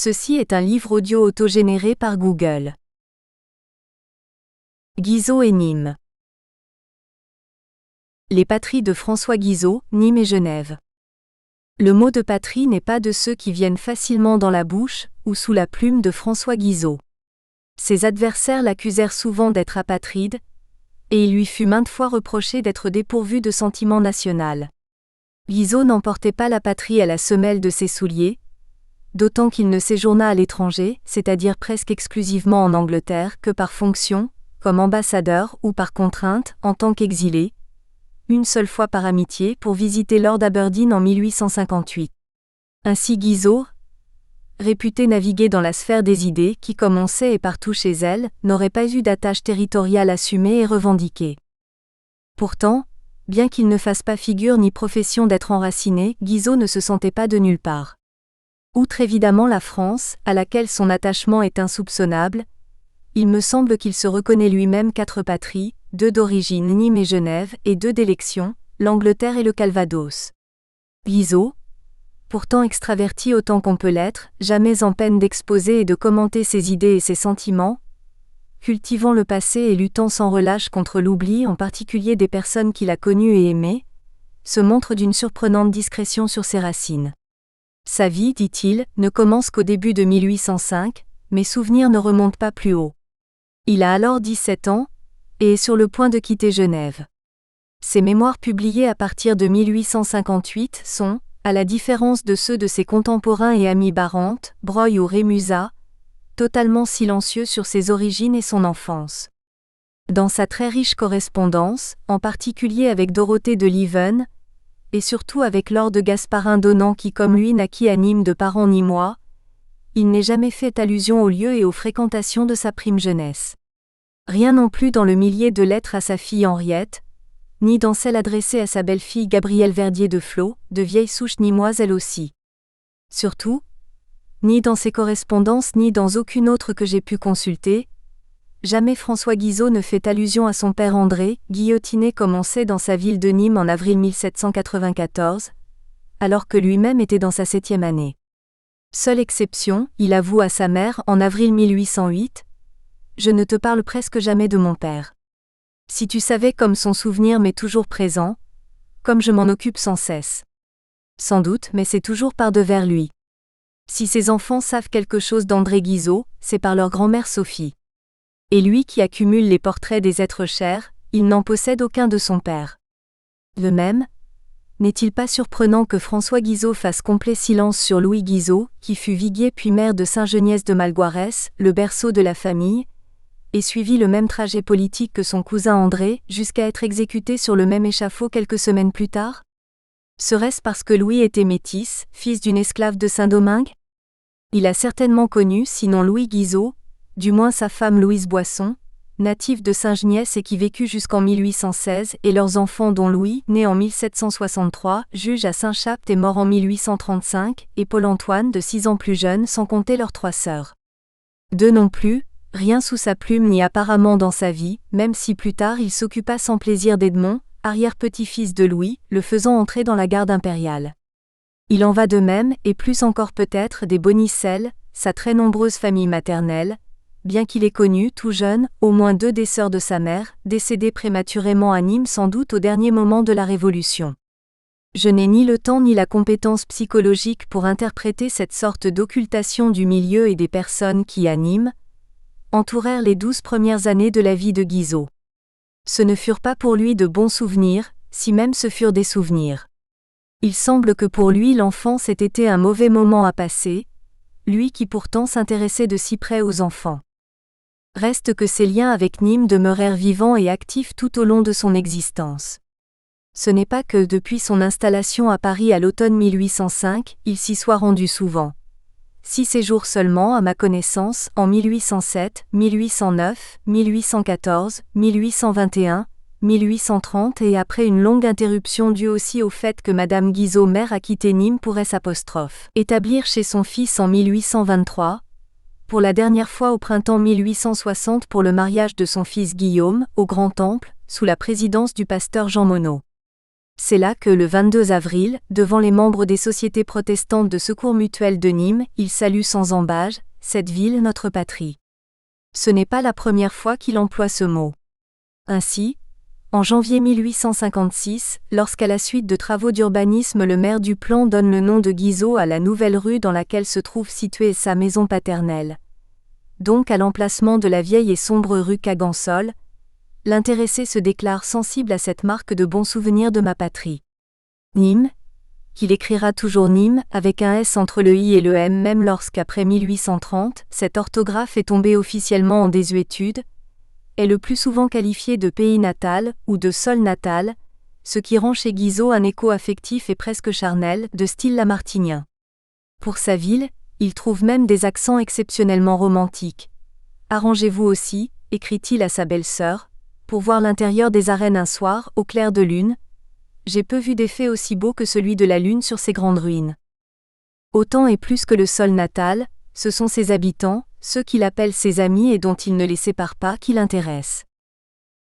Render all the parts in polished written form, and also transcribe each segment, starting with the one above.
Ceci est un livre audio autogénéré par Google. Guizot et Nîmes. Les patries de François Guizot, Nîmes et Genève. Le mot de patrie n'est pas de ceux qui viennent facilement dans la bouche, ou sous la plume de François Guizot. Ses adversaires l'accusèrent souvent d'être apatride, et il lui fut maintes fois reproché d'être dépourvu de sentiment national. Guizot n'emportait pas la patrie à la semelle de ses souliers, d'autant qu'il ne séjourna à l'étranger, c'est-à-dire presque exclusivement en Angleterre, que par fonction, comme ambassadeur ou par contrainte, en tant qu'exilé, une seule fois par amitié pour visiter Lord Aberdeen en 1858. Ainsi Guizot, réputé naviguer dans la sphère des idées qui, comme on sait, est partout chez elle, n'aurait pas eu d'attache territoriale assumée et revendiquée. Pourtant, bien qu'il ne fasse pas figure ni profession d'être enraciné, Guizot ne se sentait pas de nulle part. Outre évidemment la France, à laquelle son attachement est insoupçonnable, il me semble qu'il se reconnaît lui-même 4 patries, 2 d'origine Nîmes et Genève, et 2 d'élection, l'Angleterre et le Calvados. Guizot, pourtant extraverti autant qu'on peut l'être, jamais en peine d'exposer et de commenter ses idées et ses sentiments, cultivant le passé et luttant sans relâche contre l'oubli en particulier des personnes qu'il a connues et aimées, se montre d'une surprenante discrétion sur ses racines. Sa vie, dit-il, ne commence qu'au début de 1805, mes souvenirs ne remontent pas plus haut. Il a alors 17 ans, et est sur le point de quitter Genève. Ses mémoires publiés à partir de 1858 sont, à la différence de ceux de ses contemporains et amis Barante, Broglie ou Rémusat, totalement silencieux sur ses origines et son enfance. Dans sa très riche correspondance, en particulier avec Dorothée de Lieven, et surtout avec Lord Gasparin d'Onan qui comme lui naquit à Nîmes de parents nîmois, il n'est jamais fait allusion aux lieux et aux fréquentations de sa prime jeunesse. Rien non plus dans le millier de lettres à sa fille Henriette, ni dans celle adressée à sa belle-fille Gabrielle Verdier de Flot, de vieille souche nîmoise elle aussi. Surtout, ni dans ses correspondances ni dans aucune autre que j'ai pu consulter, jamais François Guizot ne fait allusion à son père André, guillotiné comme on sait dans sa ville de Nîmes en avril 1794, alors que lui-même était dans sa 7e année. Seule exception, il avoue à sa mère en avril 1808 « Je ne te parle presque jamais de mon père. Si tu savais comme son souvenir m'est toujours présent, comme je m'en occupe sans cesse. Sans doute, mais c'est toujours par devers lui. Si ses enfants savent quelque chose d'André Guizot, c'est par leur grand-mère Sophie. Et lui qui accumule les portraits des êtres chers, il n'en possède aucun de son père. De même, n'est-il pas surprenant que François Guizot fasse complet silence sur Louis Guizot, qui fut viguier puis maire de Saint-Geniès de Malgoirès, le berceau de la famille, et suivit le même trajet politique que son cousin André, jusqu'à être exécuté sur le même échafaud quelques semaines plus tard? Serait-ce parce que Louis était métis, fils d'une esclave de Saint-Domingue? Il a certainement connu, sinon Louis Guizot, du moins sa femme Louise Boisson, native de Saint-Geniès et qui vécut jusqu'en 1816, et leurs enfants dont Louis, né en 1763, juge à Saint-Chapt et mort en 1835, et Paul-Antoine de 6 ans plus jeune sans compter leurs 3 sœurs. D'eux non plus, rien sous sa plume ni apparemment dans sa vie, même si plus tard il s'occupa sans plaisir d'Edmond, arrière-petit-fils de Louis, le faisant entrer dans la garde impériale. Il en va de même, et plus encore peut-être des Bonicelle, sa très nombreuse famille maternelle, bien qu'il ait connu, tout jeune, au moins 2 des sœurs de sa mère, décédées prématurément à Nîmes sans doute au dernier moment de la Révolution. Je n'ai ni le temps ni la compétence psychologique pour interpréter cette sorte d'occultation du milieu et des personnes qui, à Nîmes, entourèrent les 12 premières années de la vie de Guizot. Ce ne furent pas pour lui de bons souvenirs, si même ce furent des souvenirs. Il semble que pour lui l'enfance ait été un mauvais moment à passer, lui qui pourtant s'intéressait de si près aux enfants. Reste que ses liens avec Nîmes demeurèrent vivants et actifs tout au long de son existence. Ce n'est pas que depuis son installation à Paris à l'automne 1805, il s'y soit rendu souvent. 6 séjours seulement à ma connaissance, en 1807, 1809, 1814, 1821, 1830 et après une longue interruption due aussi au fait que Madame Guizot mère a quitté Nîmes pour établir chez son fils en 1823, pour la dernière fois au printemps 1860 pour le mariage de son fils Guillaume, au Grand Temple, sous la présidence du pasteur Jean Monod. C'est là que, le 22 avril, devant les membres des sociétés protestantes de secours mutuel de Nîmes, il salue sans ambages « Cette ville, notre patrie ». Ce n'est pas la première fois qu'il emploie ce mot. Ainsi, en janvier 1856, lorsqu'à la suite de travaux d'urbanisme le maire Duplan donne le nom de Guizot à la nouvelle rue dans laquelle se trouve située sa maison paternelle, donc à l'emplacement de la vieille et sombre rue Cagansol, l'intéressé se déclare sensible à cette marque de bons souvenirs de ma patrie. Nîmes, qu'il écrira toujours Nîmes avec un S entre le I et le M même lorsqu'après 1830, cette orthographe est tombée officiellement en désuétude, est le plus souvent qualifié de pays natal ou de sol natal, ce qui rend chez Guizot un écho affectif et presque charnel, de style lamartinien. Pour sa ville, il trouve même des accents exceptionnellement romantiques. Arrangez-vous aussi, écrit-il à sa belle-sœur, pour voir l'intérieur des arènes un soir, au clair de lune. J'ai peu vu d'effet aussi beau que celui de la lune sur ces grandes ruines. Autant et plus que le sol natal, ce sont ses habitants, ceux qu'il appelle ses amis et dont il ne les sépare pas, qui l'intéressent.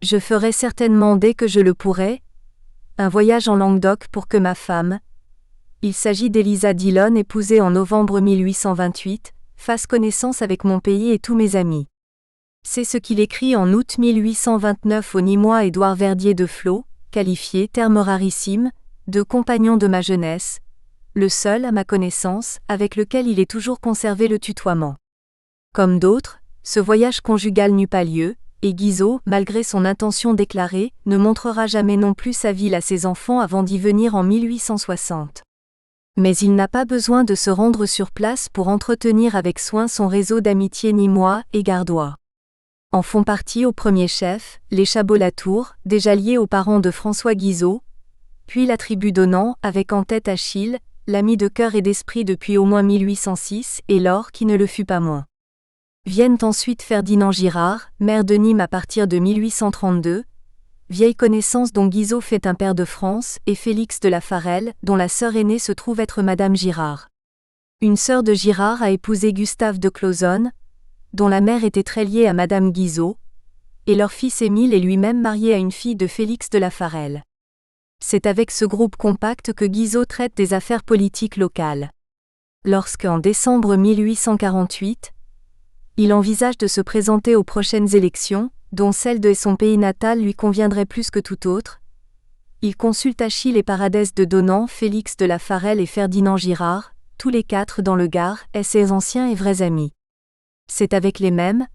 Je ferai certainement dès que je le pourrai un voyage en Languedoc pour que ma femme, il s'agit d'Elisa Dillon épousée en novembre 1828, fasse connaissance avec mon pays et tous mes amis. C'est ce qu'il écrit en août 1829 au Nîmois Édouard Verdier de Flot, qualifié, terme rarissime, de compagnon de ma jeunesse, le seul, à ma connaissance, avec lequel il ait toujours conservé le tutoiement. Comme d'autres, ce voyage conjugal n'eut pas lieu, et Guizot, malgré son intention déclarée, ne montrera jamais non plus sa ville à ses enfants avant d'y venir en 1860. Mais il n'a pas besoin de se rendre sur place pour entretenir avec soin son réseau d'amitié nîmois et gardois. En font partie au premier chef, les Chabot-Latour, déjà liés aux parents de François Guizot, puis la tribu d'Onan, avec en tête Achille, l'ami de cœur et d'esprit depuis au moins 1806, et Laure qui ne le fut pas moins. Viennent ensuite Ferdinand Girard, maire de Nîmes à partir de 1832, vieille connaissance dont Guizot fait un pair de France, et Félix de la Farelle, dont la sœur aînée se trouve être Madame Girard. Une sœur de Girard a épousé Gustave de Clauzonne, dont la mère était très liée à Madame Guizot, et leur fils Émile est lui-même marié à une fille de Félix de la Farelle. C'est avec ce groupe compact que Guizot traite des affaires politiques locales. Lorsqu'en décembre 1848, il envisage de se présenter aux prochaines élections, dont celle de son pays natal lui conviendrait plus que tout autre, il consulte Achille et Paradès de Donan, Félix de la Farelle et Ferdinand Girard, tous les quatre dans le Gard, ses anciens et vrais amis. C'est avec les mêmes,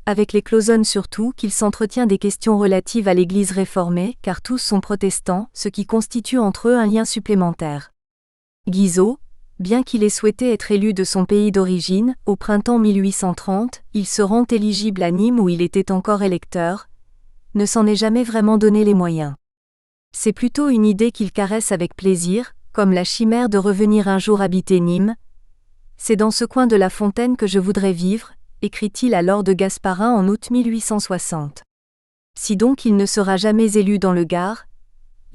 avec les Clauzonne surtout, qu'il s'entretient des questions relatives à l'Église réformée, car tous sont protestants, ce qui constitue entre eux un lien supplémentaire. Guizot, bien qu'il ait souhaité être élu de son pays d'origine, au printemps 1830, il se rend éligible à Nîmes où il était encore électeur, ne s'en est jamais vraiment donné les moyens. C'est plutôt une idée qu'il caresse avec plaisir, comme la chimère de revenir un jour habiter Nîmes. C'est dans ce coin de la Fontaine que je voudrais vivre, écrit-il à Laure de Gasparin en août 1860. Si donc il ne sera jamais élu dans le Gard,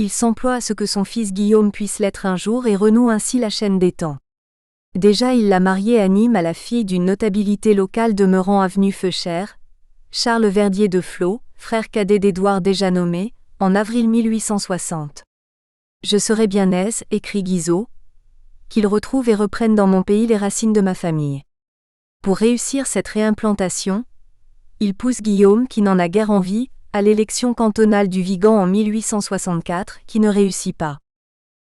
il s'emploie à ce que son fils Guillaume puisse l'être un jour et renoue ainsi la chaîne des temps. Déjà il l'a marié à Nîmes à la fille d'une notabilité locale demeurant avenue Feuchère, Charles Verdier de Flot, frère cadet d'Édouard déjà nommé, en avril 1860. Je serais bien aise, écrit Guizot, qu'il retrouve et reprenne dans mon pays les racines de ma famille. Pour réussir cette réimplantation, il pousse Guillaume, qui n'en a guère envie, à l'élection cantonale du Vigan en 1864, qui ne réussit pas.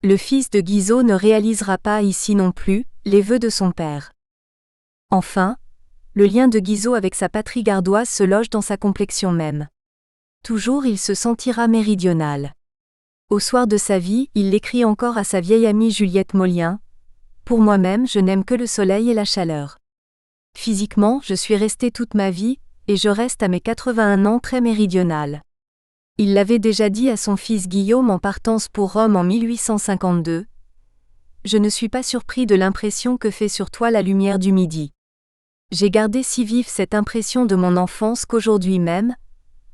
Le fils de Guizot ne réalisera pas ici non plus les vœux de son père. Enfin, le lien de Guizot avec sa patrie gardoise se loge dans sa complexion même. Toujours il se sentira méridional. Au soir de sa vie, il l'écrit encore à sa vieille amie Juliette Molien. Pour moi-même, je n'aime que le soleil et la chaleur. Physiquement, je suis resté toute ma vie, et je reste à mes 81 ans très méridional. Il l'avait déjà dit à son fils Guillaume en partance pour Rome en 1852. Je ne suis pas surpris de l'impression que fait sur toi la lumière du midi. J'ai gardé si vive cette impression de mon enfance qu'aujourd'hui même,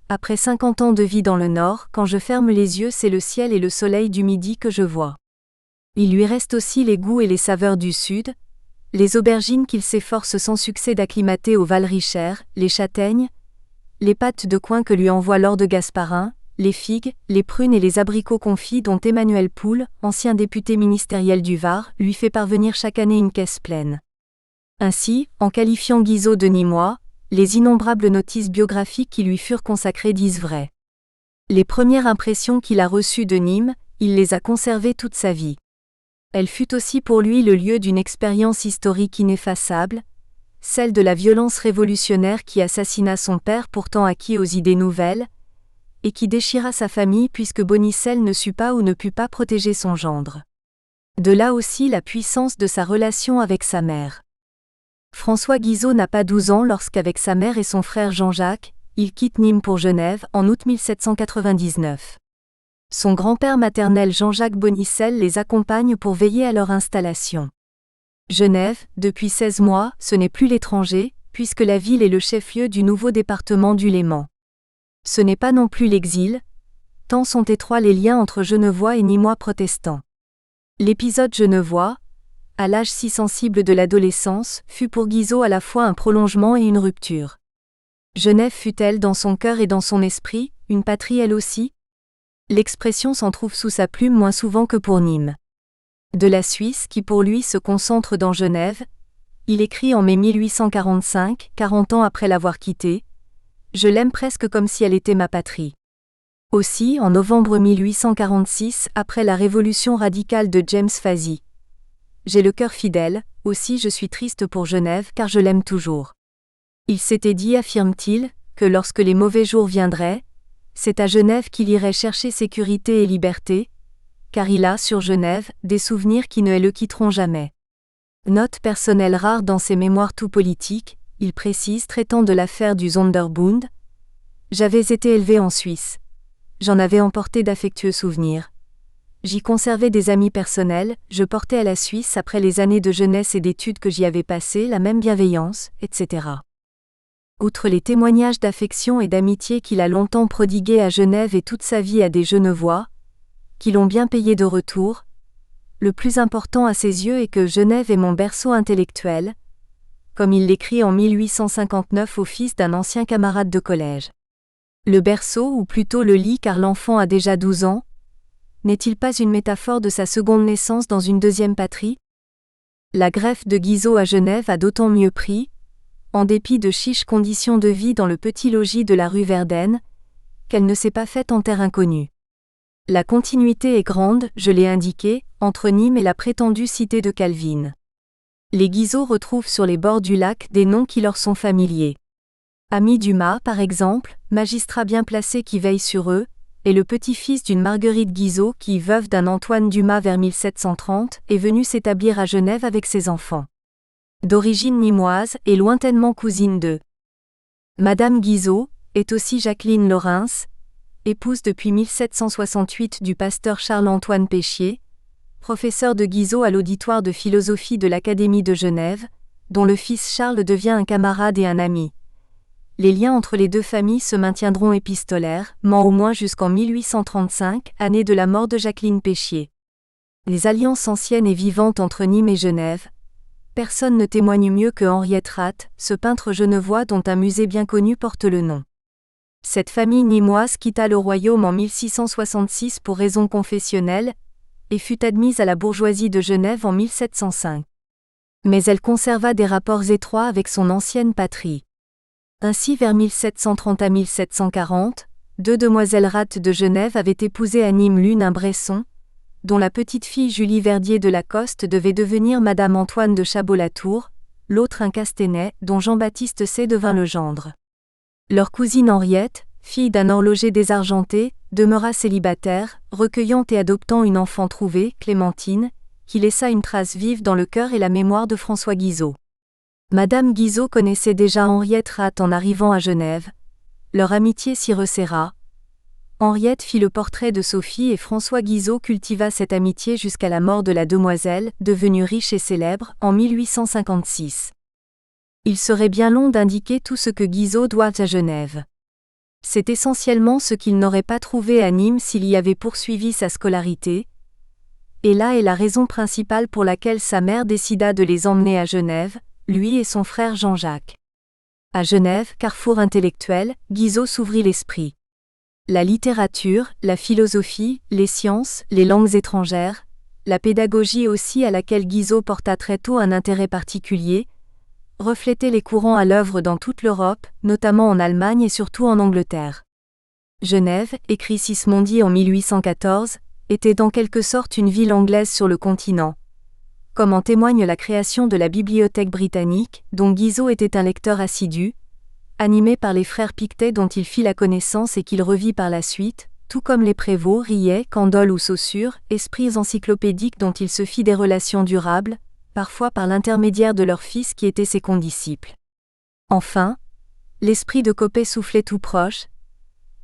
après 50 ans de vie dans le Nord, quand je ferme les yeux, c'est le ciel et le soleil du midi que je vois. Il lui reste aussi les goûts et les saveurs du Sud, les aubergines qu'il s'efforce sans succès d'acclimater au Val Richer, les châtaignes, les pâtes de coin que lui envoie Laure de Gasparin, les figues, les prunes et les abricots confits dont Emmanuel Poul, ancien député ministériel du Var, lui fait parvenir chaque année une caisse pleine. Ainsi, en qualifiant Guizot de Nîmois, les innombrables notices biographiques qui lui furent consacrées disent vrai. Les premières impressions qu'il a reçues de Nîmes, il les a conservées toute sa vie. Elle fut aussi pour lui le lieu d'une expérience historique ineffaçable, celle de la violence révolutionnaire qui assassina son père pourtant acquis aux idées nouvelles, et qui déchira sa famille puisque Bonicelle ne sut pas ou ne put pas protéger son gendre. De là aussi la puissance de sa relation avec sa mère. François Guizot n'a pas 12 ans lorsqu'avec sa mère et son frère Jean-Jacques, il quitte Nîmes pour Genève en août 1799. Son grand-père maternel Jean-Jacques Bonicelle les accompagne pour veiller à leur installation. Genève, depuis 16 mois, ce n'est plus l'étranger, puisque la ville est le chef-lieu du nouveau département du Léman. Ce n'est pas non plus l'exil, tant sont étroits les liens entre Genevois et Nîmois protestants. L'épisode genevois, à l'âge si sensible de l'adolescence, fut pour Guizot à la fois un prolongement et une rupture. Genève fut-elle dans son cœur et dans son esprit, une patrie elle aussi? L'expression s'en trouve sous sa plume moins souvent que pour Nîmes. De la Suisse qui pour lui se concentre dans Genève, il écrit en mai 1845, 40 ans après l'avoir quittée, « Je l'aime presque comme si elle était ma patrie ». Aussi, en novembre 1846, après la révolution radicale de James Fazzy, « J'ai le cœur fidèle, aussi je suis triste pour Genève car je l'aime toujours ». Il s'était dit, affirme-t-il, que lorsque les mauvais jours viendraient, c'est à Genève qu'il irait chercher sécurité et liberté, car il a, sur Genève, des souvenirs qui ne le quitteront jamais. Note personnelle rare dans ses mémoires tout politiques, il précise traitant de l'affaire du Sonderbund. J'avais été élevé en Suisse. J'en avais emporté d'affectueux souvenirs. J'y conservais des amis personnels, je portais à la Suisse après les années de jeunesse et d'études que j'y avais passées la même bienveillance, etc. Outre les témoignages d'affection et d'amitié qu'il a longtemps prodigués à Genève et toute sa vie à des Genevois, qui l'ont bien payé de retour, le plus important à ses yeux est que Genève est mon berceau intellectuel, comme il l'écrit en 1859 au fils d'un ancien camarade de collège. Le berceau, ou plutôt le lit car l'enfant a déjà 12 ans, n'est-il pas une métaphore de sa seconde naissance dans une deuxième patrie? La greffe de Guizot à Genève a d'autant mieux pris, en dépit de chiches conditions de vie dans le petit logis de la rue Verdaine, qu'elle ne s'est pas faite en terre inconnue. La continuité est grande, je l'ai indiqué, entre Nîmes et la prétendue cité de Calvin. Les Guizot retrouvent sur les bords du lac des noms qui leur sont familiers. Ami Dumas, par exemple, magistrat bien placé qui veille sur eux, est le petit-fils d'une Marguerite Guizot qui, veuve d'un Antoine Dumas vers 1730, est venue s'établir à Genève avec ses enfants. D'origine nîmoise et lointainement cousine de Madame Guizot, est aussi Jacqueline Laurens, épouse depuis 1768 du pasteur Charles-Antoine Péchier, professeur de Guizot à l'auditoire de philosophie de l'Académie de Genève, dont le fils Charles devient un camarade et un ami. Les liens entre les deux familles se maintiendront épistolairement au moins jusqu'en 1835, année de la mort de Jacqueline Péchier. Les alliances anciennes et vivantes entre Nîmes et Genève. Personne ne témoigne mieux que Henriette Rath, ce peintre genevois dont un musée bien connu porte le nom. Cette famille nîmoise quitta le royaume en 1666 pour raisons confessionnelles, et fut admise à la bourgeoisie de Genève en 1705. Mais elle conserva des rapports étroits avec son ancienne patrie. Ainsi vers 1730 à 1740, deux demoiselles Rath de Genève avaient épousé à Nîmes l'une un Bresson, dont la petite-fille Julie Verdier de Lacoste devait devenir Madame Antoine de Chabot-Latour, l'autre un Castanet, dont Jean-Baptiste C. devint le gendre. Leur cousine Henriette, fille d'un horloger désargenté, demeura célibataire, recueillant et adoptant une enfant trouvée, Clémentine, qui laissa une trace vive dans le cœur et la mémoire de François Guizot. Madame Guizot connaissait déjà Henriette Rath en arrivant à Genève. Leur amitié s'y resserra. Henriette fit le portrait de Sophie et François Guizot cultiva cette amitié jusqu'à la mort de la demoiselle, devenue riche et célèbre, en 1856. Il serait bien long d'indiquer tout ce que Guizot doit à Genève. C'est essentiellement ce qu'il n'aurait pas trouvé à Nîmes s'il y avait poursuivi sa scolarité, et là est la raison principale pour laquelle sa mère décida de les emmener à Genève, lui et son frère Jean-Jacques. À Genève, carrefour intellectuel, Guizot s'ouvrit l'esprit. La littérature, la philosophie, les sciences, les langues étrangères, la pédagogie aussi à laquelle Guizot porta très tôt un intérêt particulier, reflétaient les courants à l'œuvre dans toute l'Europe, notamment en Allemagne et surtout en Angleterre. Genève, écrit Sismondi en 1814, était en quelque sorte une ville anglaise sur le continent, comme en témoigne la création de la Bibliothèque britannique, dont Guizot était un lecteur assidu, animé par les frères Pictet dont il fit la connaissance et qu'il revit par la suite, tout comme les Prévost, Rillet, Candolle ou Saussure, esprits encyclopédiques dont il se fit des relations durables, parfois par l'intermédiaire de leur fils qui étaient ses condisciples. Enfin, l'esprit de Coppée soufflait tout proche,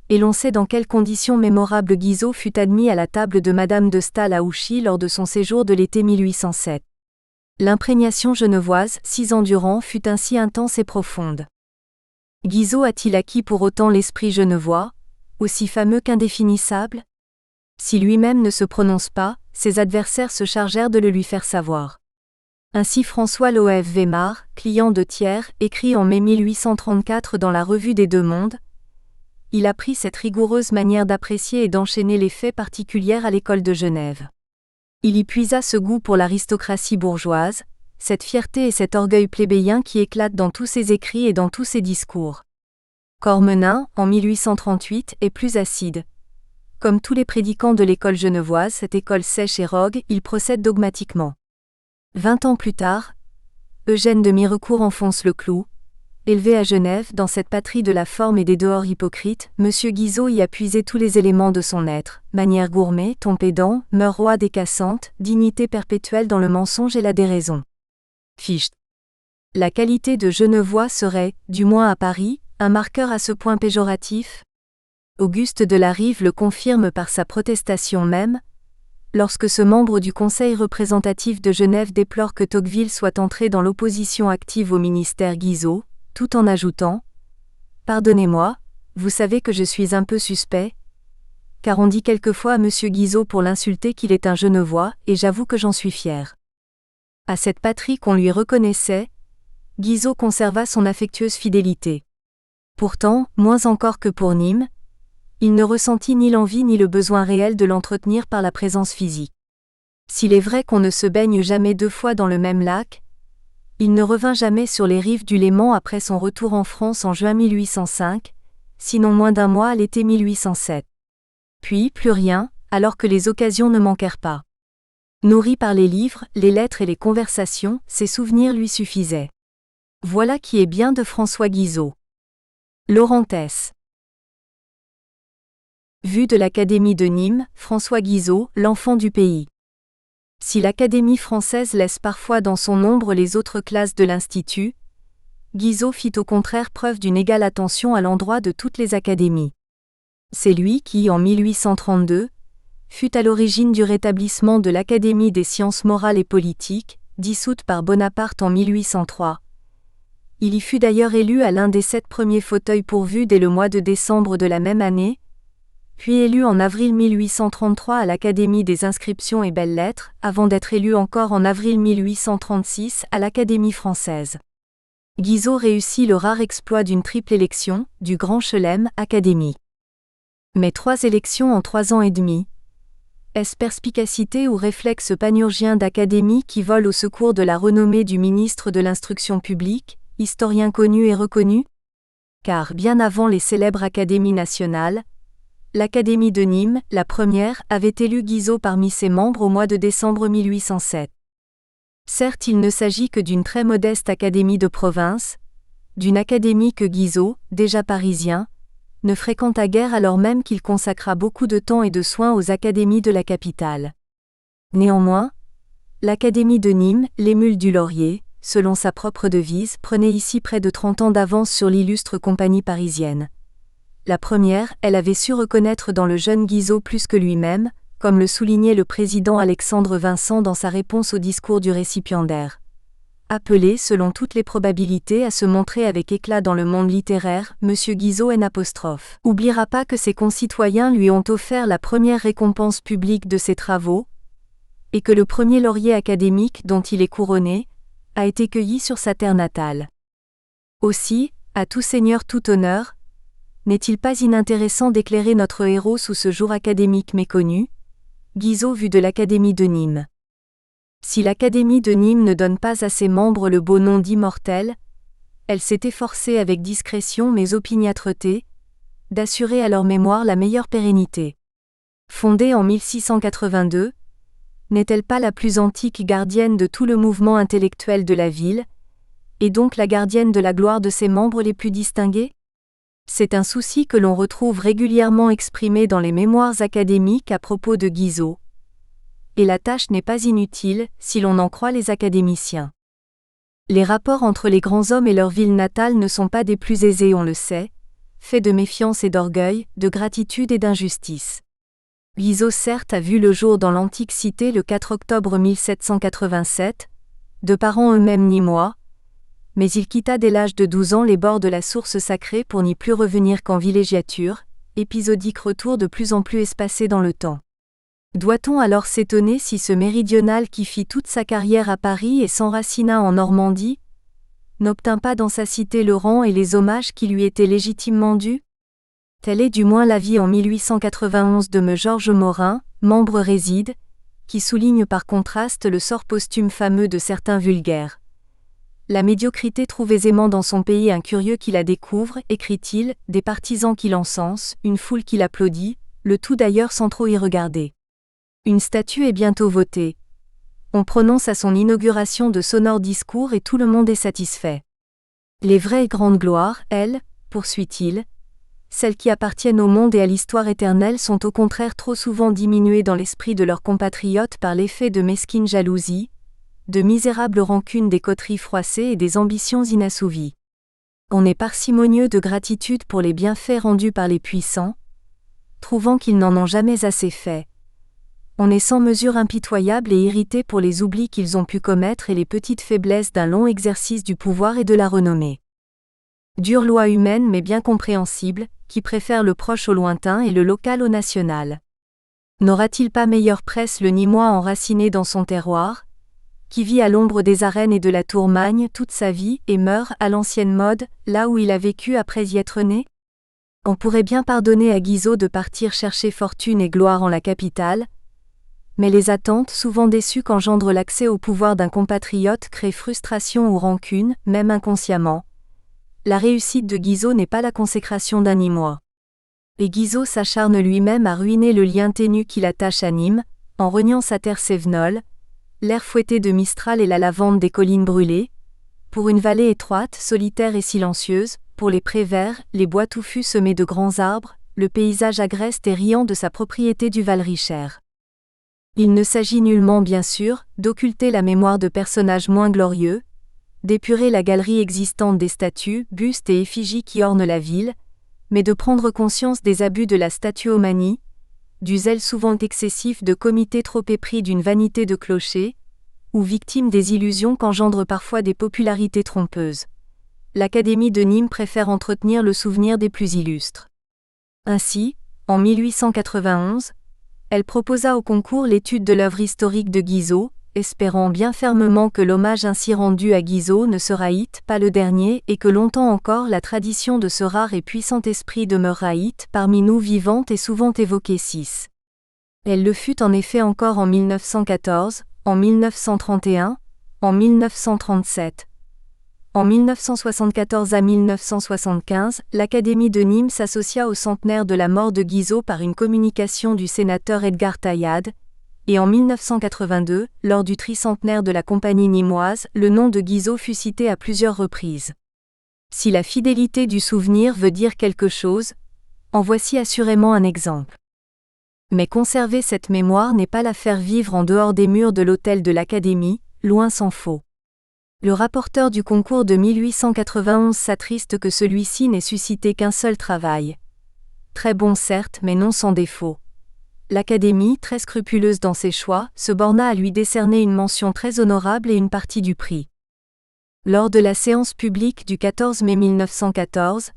et l'on sait dans quelles conditions mémorables Guizot fut admis à la table de Madame de Staël à Ouchy lors de son séjour de l'été 1807. L'imprégnation genevoise, 6 ans durant, fut ainsi intense et profonde. Guizot a-t-il acquis pour autant l'esprit genevois, aussi fameux qu'indéfinissable ? Si lui-même ne se prononce pas, ses adversaires se chargèrent de le lui faire savoir. Ainsi François Loève Weimar, client de Thiers, écrit en mai 1834 dans la Revue des Deux Mondes: il apprit cette rigoureuse manière d'apprécier et d'enchaîner les faits particulières à l'école de Genève. Il y puisa ce goût pour l'aristocratie bourgeoise, cette fierté et cet orgueil plébéien qui éclatent dans tous ses écrits et dans tous ses discours. Cormenin, en 1838, est plus acide. Comme tous les prédicants de l'école genevoise, cette école sèche et rogue, il procède dogmatiquement. 20 ans plus tard, Eugène de Mirecourt enfonce le clou. Élevé à Genève, dans cette patrie de la forme et des dehors hypocrites, M. Guizot y a puisé tous les éléments de son être: manière gourmet, ton pédant, mœurs roides et cassantes, dignité perpétuelle dans le mensonge et la déraison. Fichte. La qualité de Genevois serait, du moins à Paris, un marqueur à ce point péjoratif? Auguste de la Rive le confirme par sa protestation même, lorsque ce membre du Conseil représentatif de Genève déplore que Tocqueville soit entré dans l'opposition active au ministère Guizot, tout en ajoutant: « Pardonnez-moi, vous savez que je suis un peu suspect, car on dit quelquefois à M. Guizot pour l'insulter qu'il est un Genevois, et j'avoue que j'en suis fier. » À cette patrie qu'on lui reconnaissait, Guizot conserva son affectueuse fidélité. Pourtant, moins encore que pour Nîmes, il ne ressentit ni l'envie ni le besoin réel de l'entretenir par la présence physique. S'il est vrai qu'on ne se baigne jamais 2 fois dans le même lac, il ne revint jamais sur les rives du Léman après son retour en France en juin 1805, sinon moins d'1 mois à l'été 1807. Puis, plus rien, alors que les occasions ne manquèrent pas. Nourri par les livres, les lettres et les conversations, ses souvenirs lui suffisaient. Voilà qui est bien de François Guizot. Laurentès. Vue de l'Académie de Nîmes, François Guizot, l'enfant du pays. Si l'Académie française laisse parfois dans son ombre les autres classes de l'Institut, Guizot fit au contraire preuve d'une égale attention à l'endroit de toutes les académies. C'est lui qui, en 1832, fut à l'origine du rétablissement de l'Académie des sciences morales et politiques, dissoute par Bonaparte en 1803. Il y fut d'ailleurs élu à l'un des 7 premiers fauteuils pourvus dès le mois de décembre de la même année, puis élu en avril 1833 à l'Académie des inscriptions et belles-lettres, avant d'être élu encore en avril 1836 à l'Académie française. Guizot réussit le rare exploit d'une triple élection, du Grand Chelem, académique. Mais 3 élections en 3 ans et demi. Est-ce perspicacité ou réflexe panurgien d'académie qui vole au secours de la renommée du ministre de l'Instruction publique, historien connu et reconnu? Car, bien avant les célèbres académies nationales, l'Académie de Nîmes, la première, avait élu Guizot parmi ses membres au mois de décembre 1807. Certes, il ne s'agit que d'une très modeste académie de province, d'une académie que Guizot, déjà parisien, ne fréquenta guère alors même qu'il consacra beaucoup de temps et de soins aux académies de la capitale. Néanmoins, l'Académie de Nîmes, l'émule du laurier, selon sa propre devise, prenait ici près de 30 ans d'avance sur l'illustre compagnie parisienne. La première, elle avait su reconnaître dans le jeune Guizot plus que lui-même, comme le soulignait le président Alexandre Vincent dans sa réponse au discours du récipiendaire. Appelé, selon toutes les probabilités, à se montrer avec éclat dans le monde littéraire, M. Guizot n'oubliera pas que ses concitoyens lui ont offert la première récompense publique de ses travaux, et que le premier laurier académique dont il est couronné, a été cueilli sur sa terre natale. Aussi, à tout seigneur tout honneur, n'est-il pas inintéressant d'éclairer notre héros sous ce jour académique méconnu? Guizot vu de l'Académie de Nîmes. Si l'Académie de Nîmes ne donne pas à ses membres le beau nom d'immortels, elle s'est efforcée avec discrétion mais opiniâtreté, d'assurer à leur mémoire la meilleure pérennité. Fondée en 1682, n'est-elle pas la plus antique gardienne de tout le mouvement intellectuel de la ville, et donc la gardienne de la gloire de ses membres les plus distingués? C'est un souci que l'on retrouve régulièrement exprimé dans les mémoires académiques à propos de Guizot. Et la tâche n'est pas inutile, si l'on en croit les académiciens. Les rapports entre les grands hommes et leur ville natale ne sont pas des plus aisés, on le sait, faits de méfiance et d'orgueil, de gratitude et d'injustice. Guizot certes a vu le jour dans l'antique cité le 4 octobre 1787, de parents eux-mêmes nîmois, mais il quitta dès l'âge de 12 ans les bords de la source sacrée pour n'y plus revenir qu'en villégiature, épisodique retour de plus en plus espacé dans le temps. Doit-on alors s'étonner si ce méridional qui fit toute sa carrière à Paris et s'enracina en Normandie, n'obtint pas dans sa cité le rang et les hommages qui lui étaient légitimement dus? Tel est du moins l'avis en 1891 de me Georges Morin, membre réside, qui souligne par contraste le sort posthume fameux de certains vulgaires. La médiocrité trouve aisément dans son pays un curieux qui la découvre, écrit-il, des partisans qui l'encensent, une foule qui l'applaudit, le tout d'ailleurs sans trop y regarder. Une statue est bientôt votée. On prononce à son inauguration de sonores discours et tout le monde est satisfait. Les vraies et grandes gloires, elles, poursuit-il, celles qui appartiennent au monde et à l'histoire éternelle sont au contraire trop souvent diminuées dans l'esprit de leurs compatriotes par l'effet de mesquines jalousies, de misérables rancunes des coteries froissées et des ambitions inassouvies. On est parcimonieux de gratitude pour les bienfaits rendus par les puissants, trouvant qu'ils n'en ont jamais assez fait. On est sans mesure impitoyable et irrité pour les oublis qu'ils ont pu commettre et les petites faiblesses d'un long exercice du pouvoir et de la renommée. Dure loi humaine mais bien compréhensible, qui préfère le proche au lointain et le local au national. N'aura-t-il pas meilleure presse le Nîmois enraciné dans son terroir, qui vit à l'ombre des arènes et de la Tourmagne toute sa vie et meurt à l'ancienne mode, là où il a vécu après y être né? On pourrait bien pardonner à Guizot de partir chercher fortune et gloire en la capitale, mais les attentes souvent déçues qu'engendre l'accès au pouvoir d'un compatriote créent frustration ou rancune, même inconsciemment. La réussite de Guizot n'est pas la consécration d'un Nîmois. Et Guizot s'acharne lui-même à ruiner le lien ténu qui l'attache à Nîmes, en reniant sa terre sévenole, l'air fouetté de Mistral et la lavande des collines brûlées, pour une vallée étroite, solitaire et silencieuse, pour les prés verts, les bois touffus semés de grands arbres, le paysage agreste et riant de sa propriété du Val Richer. Il ne s'agit nullement, bien sûr, d'occulter la mémoire de personnages moins glorieux, d'épurer la galerie existante des statues, bustes et effigies qui ornent la ville, mais de prendre conscience des abus de la statuomanie, du zèle souvent excessif de comités trop épris d'une vanité de clocher, ou victimes des illusions qu'engendrent parfois des popularités trompeuses. L'Académie de Nîmes préfère entretenir le souvenir des plus illustres. Ainsi, en 1891, elle proposa au concours l'étude de l'œuvre historique de Guizot, espérant bien fermement que l'hommage ainsi rendu à Guizot ne sera pas le dernier et que longtemps encore la tradition de ce rare et puissant esprit demeurera parmi nous vivante et souvent évoquée. Elle le fut en effet encore en 1914, en 1931, en 1937. En 1974 à 1975, l'Académie de Nîmes s'associa au centenaire de la mort de Guizot par une communication du sénateur Edgar Taillade, et en 1982, lors du tricentenaire de la Compagnie nîmoise, le nom de Guizot fut cité à plusieurs reprises. Si la fidélité du souvenir veut dire quelque chose, en voici assurément un exemple. Mais conserver cette mémoire n'est pas la faire vivre en dehors des murs de l'hôtel de l'Académie, loin s'en faut. Le rapporteur du concours de 1891 s'attriste que celui-ci n'ait suscité qu'un seul travail. Très bon certes, mais non sans défaut. L'Académie, très scrupuleuse dans ses choix, se borna à lui décerner une mention très honorable et une partie du prix. Lors de la séance publique du 14 mai 1914,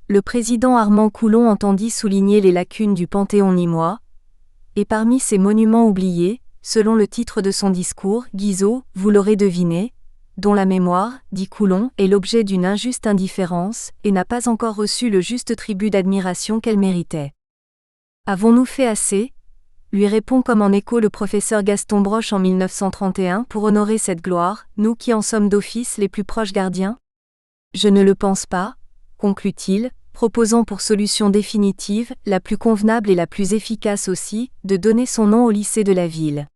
le président Armand Coulon entendit souligner les lacunes du Panthéon nîmois, et parmi ces monuments oubliés, selon le titre de son discours, Guizot, vous l'aurez deviné, dont la mémoire, dit Coulon, est l'objet d'une injuste indifférence, et n'a pas encore reçu le juste tribut d'admiration qu'elle méritait. Avons-nous fait assez ? Lui répond comme en écho le professeur Gaston Broche en 1931 pour honorer cette gloire, nous qui en sommes d'office les plus proches gardiens ? Je ne le pense pas, conclut-il, proposant pour solution définitive, la plus convenable et la plus efficace aussi, de donner son nom au lycée de la ville.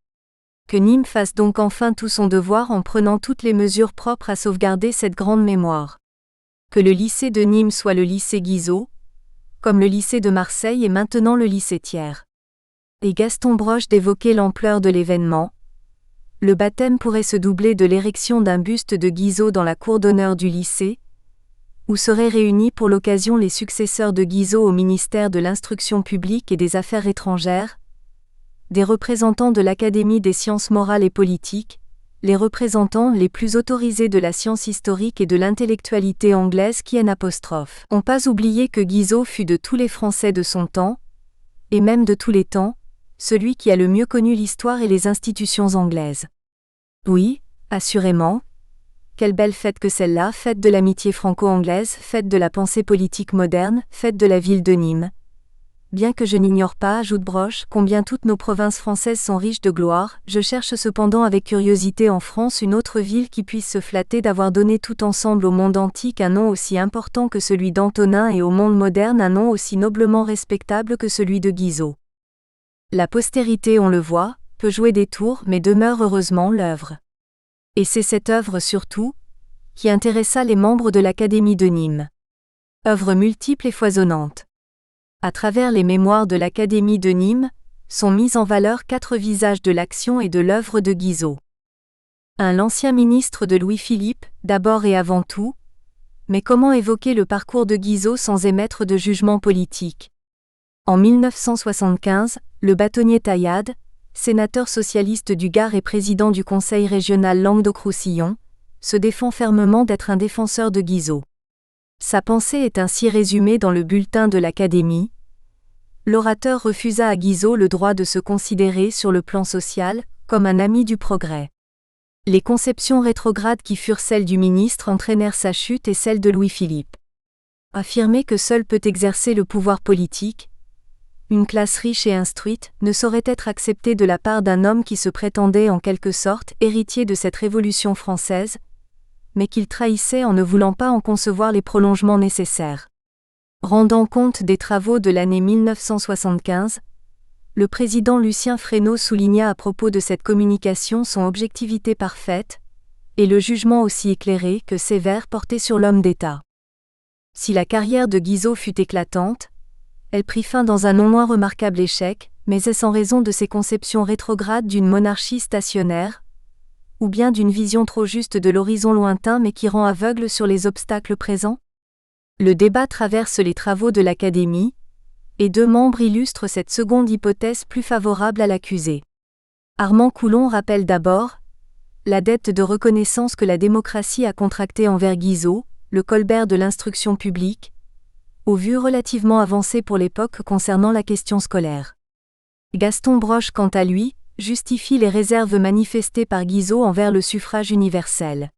Que Nîmes fasse donc enfin tout son devoir en prenant toutes les mesures propres à sauvegarder cette grande mémoire. Que le lycée de Nîmes soit le lycée Guizot, comme le lycée de Marseille et maintenant le lycée Thiers. Et Gaston Broche d'évoquer l'ampleur de l'événement. Le baptême pourrait se doubler de l'érection d'un buste de Guizot dans la cour d'honneur du lycée, où seraient réunis pour l'occasion les successeurs de Guizot au ministère de l'Instruction publique et des Affaires étrangères, des représentants de l'Académie des sciences morales et politiques, les représentants les plus autorisés de la science historique et de l'intellectualité anglaise qui n'ont pas oublié que Guizot fut de tous les Français de son temps, et même de tous les temps, celui qui a le mieux connu l'histoire et les institutions anglaises. Oui, assurément. Quelle belle fête que celle-là, fête de l'amitié franco-anglaise, fête de la pensée politique moderne, fête de la ville de Nîmes. Bien que je n'ignore pas, ajoute Broche, combien toutes nos provinces françaises sont riches de gloire, je cherche cependant avec curiosité en France une autre ville qui puisse se flatter d'avoir donné tout ensemble au monde antique un nom aussi important que celui d'Antonin et au monde moderne un nom aussi noblement respectable que celui de Guizot. La postérité, on le voit, peut jouer des tours mais demeure heureusement l'œuvre. Et c'est cette œuvre surtout, qui intéressa les membres de l'Académie de Nîmes. Œuvre multiple et foisonnante. À travers les mémoires de l'Académie de Nîmes, sont mis en valeur 4 visages de l'action et de l'œuvre de Guizot. L'ancien ministre de Louis-Philippe, d'abord et avant tout. Mais comment évoquer le parcours de Guizot sans émettre de jugement politique ? En 1975, le bâtonnier Taillade, sénateur socialiste du Gard et président du conseil régional Languedoc-Roussillon, se défend fermement d'être un défenseur de Guizot. Sa pensée est ainsi résumée dans le bulletin de l'Académie. L'orateur refusa à Guizot le droit de se considérer sur le plan social comme un ami du progrès. Les conceptions rétrogrades qui furent celles du ministre entraînèrent sa chute et celle de Louis-Philippe. Affirmer que seul peut exercer le pouvoir politique, une classe riche et instruite, ne saurait être acceptée de la part d'un homme qui se prétendait en quelque sorte héritier de cette révolution française, mais qu'il trahissait en ne voulant pas en concevoir les prolongements nécessaires. Rendant compte des travaux de l'année 1975, le président Lucien Fresneau souligna à propos de cette communication son objectivité parfaite, et le jugement aussi éclairé que sévère porté sur l'homme d'État. Si la carrière de Guizot fut éclatante, elle prit fin dans un non moins remarquable échec, mais est-ce en raison de ses conceptions rétrogrades d'une monarchie stationnaire, ou bien d'une vision trop juste de l'horizon lointain mais qui rend aveugle sur les obstacles présents ? Le débat traverse les travaux de l'Académie, et 2 membres illustrent cette seconde hypothèse plus favorable à l'accusé. Armand Coulon rappelle d'abord la dette de reconnaissance que la démocratie a contractée envers Guizot, le Colbert de l'instruction publique, aux vues relativement avancées pour l'époque concernant la question scolaire. Gaston Broche, quant à lui, justifie les réserves manifestées par Guizot envers le suffrage universel.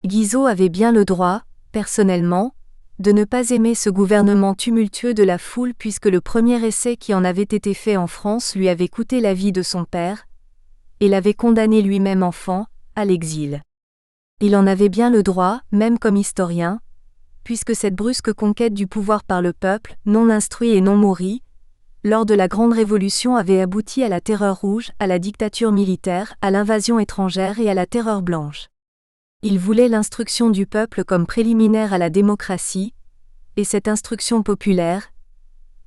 Guizot avait bien le droit, personnellement, de ne pas aimer ce gouvernement tumultueux de la foule puisque le premier essai qui en avait été fait en France lui avait coûté la vie de son père, et l'avait condamné lui-même enfant, à l'exil. Il en avait bien le droit, même comme historien, puisque cette brusque conquête du pouvoir par le peuple, non instruit et non nourri, lors de la Grande Révolution avait abouti à la Terreur rouge, à la dictature militaire, à l'invasion étrangère et à la Terreur blanche. Il voulait l'instruction du peuple comme préliminaire à la démocratie, et cette instruction populaire,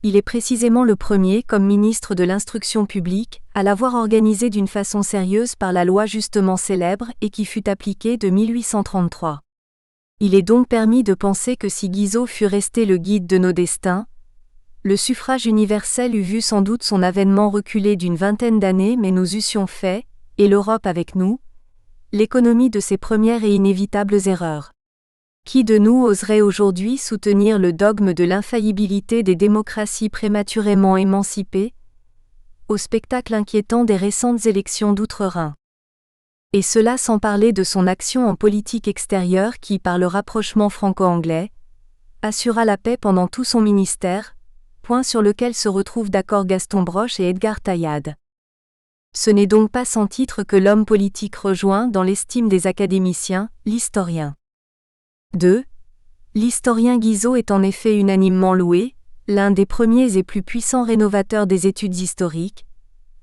il est précisément le premier, comme ministre de l'instruction publique, à l'avoir organisée d'une façon sérieuse par la loi justement célèbre et qui fut appliquée de 1833. Il est donc permis de penser que si Guizot fût resté le guide de nos destins, le suffrage universel eût vu sans doute son avènement reculer d'une 20aine d'années mais nous eussions fait, et l'Europe avec nous, l'économie de ses premières et inévitables erreurs. Qui de nous oserait aujourd'hui soutenir le dogme de l'infaillibilité des démocraties prématurément émancipées, au spectacle inquiétant des récentes élections d'outre-Rhin ? Et cela sans parler de son action en politique extérieure qui, par le rapprochement franco-anglais, assura la paix pendant tout son ministère, point sur lequel se retrouvent d'accord Gaston Broche et Edgar Taillade. Ce n'est donc pas sans titre que l'homme politique rejoint, dans l'estime des académiciens, l'historien. 2. L'historien Guizot est en effet unanimement loué, l'un des premiers et plus puissants rénovateurs des études historiques,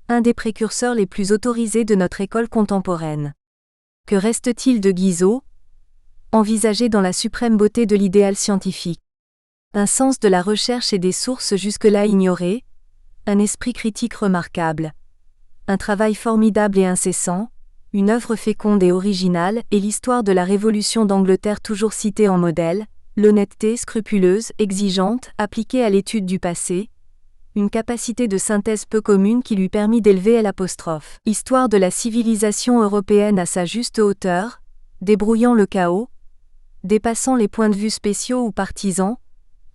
un des précurseurs les plus autorisés de notre école contemporaine. Que reste-t-il de Guizot ? Envisagé dans la suprême beauté de l'idéal scientifique. Un sens de la recherche et des sources jusque-là ignorées, un esprit critique remarquable, un travail formidable et incessant, une œuvre féconde et originale et l'histoire de la Révolution d'Angleterre toujours citée en modèle, l'honnêteté scrupuleuse, exigeante, appliquée à l'étude du passé, une capacité de synthèse peu commune qui lui permit d'élever l'apostrophe. Histoire de la civilisation européenne à sa juste hauteur, débrouillant le chaos, dépassant les points de vue spéciaux ou partisans,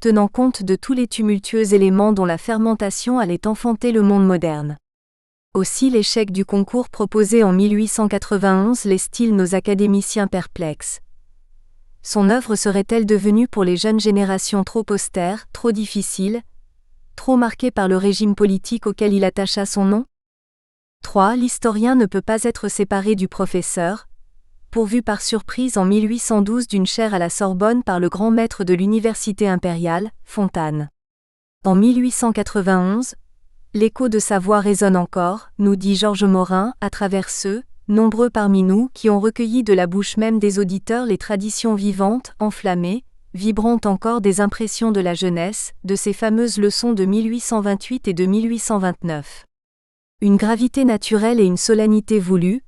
tenant compte de tous les tumultueux éléments dont la fermentation allait enfanter le monde moderne. Aussi l'échec du concours proposé en 1891 laisse-t-il nos académiciens perplexes. Son œuvre serait-elle devenue pour les jeunes générations trop austère, trop difficile, trop marquée par le régime politique auquel il attacha son nom ? 3. L'historien ne peut pas être séparé du professeur, pourvu par surprise en 1812 d'une chaire à la Sorbonne par le grand maître de l'université impériale, Fontane. En 1891, l'écho de sa voix résonne encore, nous dit Georges Morin, à travers ceux, nombreux parmi nous, qui ont recueilli de la bouche même des auditeurs les traditions vivantes, enflammées, vibrantes encore des impressions de la jeunesse, de ces fameuses leçons de 1828 et de 1829. Une gravité naturelle et une solennité voulue,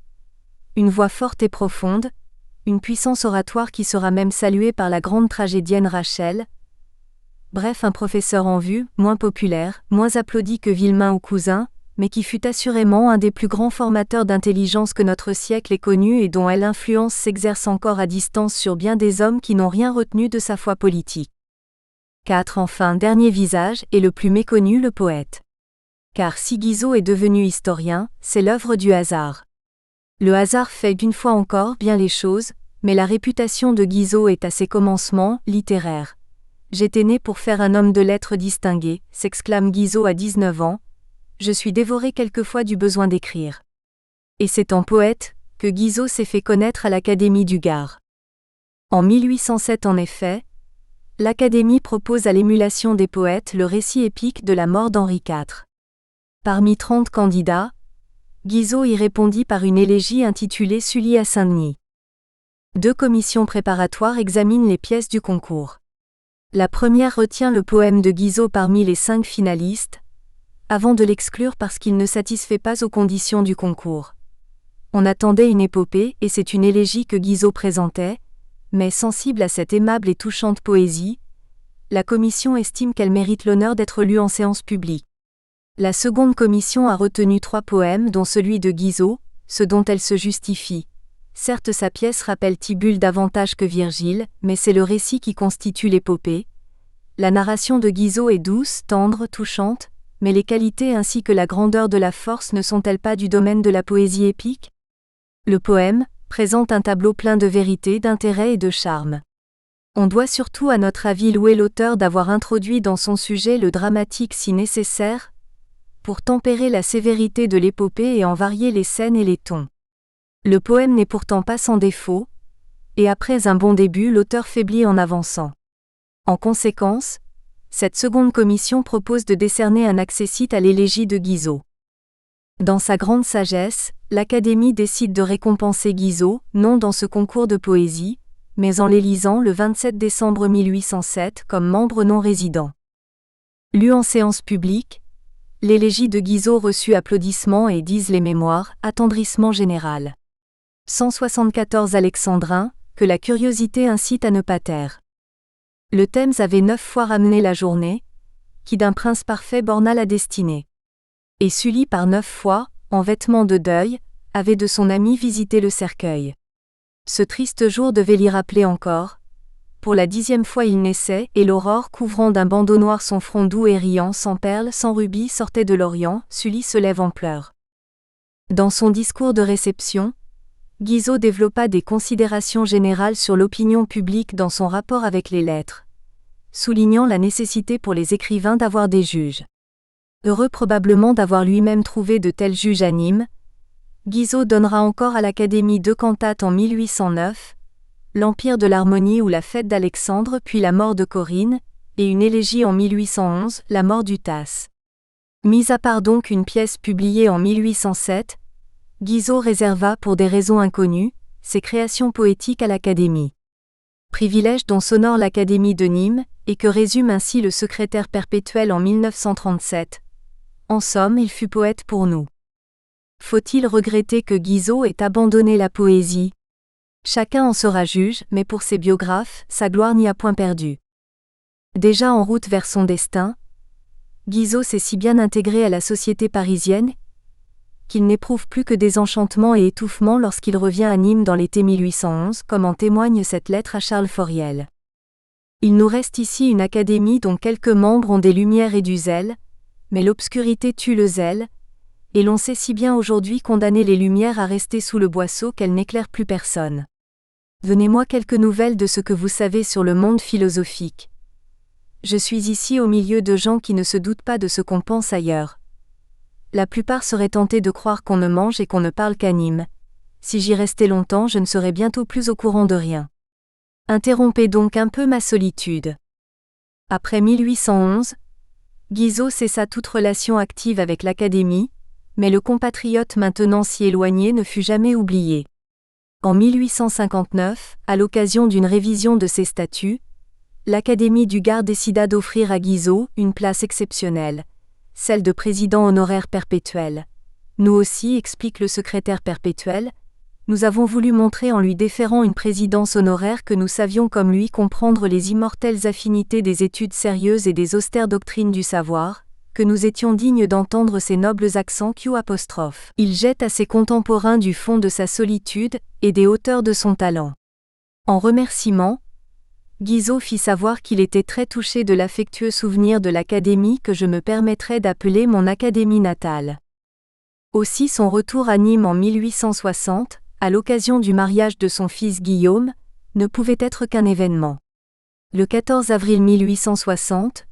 une voix forte et profonde, une puissance oratoire qui sera même saluée par la grande tragédienne Rachel. Bref, un professeur en vue, moins populaire, moins applaudi que Villemain ou Cousin, mais qui fut assurément un des plus grands formateurs d'intelligence que notre siècle ait connu et dont l'influence s'exerce encore à distance sur bien des hommes qui n'ont rien retenu de sa foi politique. 4. Enfin, dernier visage, et le plus méconnu, le poète. Car si Guizot est devenu historien, c'est l'œuvre du hasard. Le hasard fait d'une fois encore bien les choses, mais la réputation de Guizot est à ses commencements littéraires. J'étais né pour faire un homme de lettres distingué, s'exclame Guizot à 19 ans. Je suis dévoré quelquefois du besoin d'écrire. Et c'est en poète que Guizot s'est fait connaître à l'Académie du Gard. En 1807 en effet, l'Académie propose à l'émulation des poètes le récit épique de la mort d'Henri IV. Parmi 30 candidats, Guizot y répondit par une élégie intitulée Sully à Saint-Denis. 2 commissions préparatoires examinent les pièces du concours. La première retient le poème de Guizot parmi les 5 finalistes, avant de l'exclure parce qu'il ne satisfait pas aux conditions du concours. On attendait une épopée et c'est une élégie que Guizot présentait, mais sensible à cette aimable et touchante poésie, la commission estime qu'elle mérite l'honneur d'être lue en séance publique. La seconde commission a retenu 3 poèmes dont celui de Guizot, ce dont elle se justifie. Certes sa pièce rappelle Tibulle davantage que Virgile, mais c'est le récit qui constitue l'épopée. La narration de Guizot est douce, tendre, touchante, mais les qualités ainsi que la grandeur de la force ne sont-elles pas du domaine de la poésie épique ? Le poème présente un tableau plein de vérité, d'intérêt et de charme. On doit surtout à notre avis louer l'auteur d'avoir introduit dans son sujet le dramatique si nécessaire, pour tempérer la sévérité de l'épopée et en varier les scènes et les tons. Le poème n'est pourtant pas sans défaut, et après un bon début l'auteur faiblit en avançant. En conséquence, cette seconde commission propose de décerner un accessit à l'élégie de Guizot. Dans sa grande sagesse, l'Académie décide de récompenser Guizot, non dans ce concours de poésie, mais en l'élisant le 27 décembre 1807 comme membre non résident. Lu en séance publique, l'élégie de Guizot reçut applaudissements et, disent les mémoires, attendrissement général. 174 alexandrins, que la curiosité incite à ne pas taire. Le Thames avait 9 fois ramené la journée, qui d'un prince parfait borna la destinée. Et Sully par 9 fois, en vêtements de deuil, avait de son ami visité le cercueil. Ce triste jour devait l'y rappeler encore. Pour la 10e fois il naissait, et l'aurore couvrant d'un bandeau noir son front doux et riant, sans perles, sans rubis, sortait de l'Orient, Sully se lève en pleurs. Dans son discours de réception, Guizot développa des considérations générales sur l'opinion publique dans son rapport avec les lettres, soulignant la nécessité pour les écrivains d'avoir des juges. Heureux probablement d'avoir lui-même trouvé de tels juges à Nîmes, Guizot donnera encore à l'Académie 2 cantates en 1809, l'Empire de l'harmonie ou la fête d'Alexandre puis la mort de Corinne, et une élégie en 1811, la mort du Tasse. Mis à part donc une pièce publiée en 1807, Guizot réserva pour des raisons inconnues, ses créations poétiques à l'Académie. Privilège dont s'honore l'Académie de Nîmes, et que résume ainsi le secrétaire perpétuel en 1937. En somme, il fut poète pour nous. Faut-il regretter que Guizot ait abandonné la poésie ? Chacun en sera juge, mais pour ses biographes, sa gloire n'y a point perdu. Déjà en route vers son destin, Guizot s'est si bien intégré à la société parisienne qu'il n'éprouve plus que désenchantement et étouffement lorsqu'il revient à Nîmes dans l'été 1811, comme en témoigne cette lettre à Charles Fauriel. Il nous reste ici une académie dont quelques membres ont des lumières et du zèle, mais l'obscurité tue le zèle, et l'on sait si bien aujourd'hui condamner les lumières à rester sous le boisseau qu'elles n'éclairent plus personne. Donnez-moi quelques nouvelles de ce que vous savez sur le monde philosophique. Je suis ici au milieu de gens qui ne se doutent pas de ce qu'on pense ailleurs. La plupart seraient tentés de croire qu'on ne mange et qu'on ne parle qu'à Nîmes. Si j'y restais longtemps, je ne serais bientôt plus au courant de rien. Interrompez donc un peu ma solitude. Après 1811, Guizot cessa toute relation active avec l'Académie, mais le compatriote maintenant si éloigné ne fut jamais oublié. En 1859, à l'occasion d'une révision de ses statuts, l'Académie du Gard décida d'offrir à Guizot une place exceptionnelle, celle de président honoraire perpétuel. Nous aussi, explique le secrétaire perpétuel, nous avons voulu montrer en lui déférant une présidence honoraire que nous savions comme lui comprendre les immortelles affinités des études sérieuses et des austères doctrines du savoir, que nous étions dignes d'entendre ces nobles accents Q'. Il jette à ses contemporains du fond de sa solitude et des hauteurs de son talent. En remerciement, Guizot fit savoir qu'il était très touché de l'affectueux souvenir de l'Académie que je me permettrais d'appeler mon Académie natale. Aussi son retour à Nîmes en 1860, à l'occasion du mariage de son fils Guillaume, ne pouvait être qu'un événement. Le 14 avril 1860,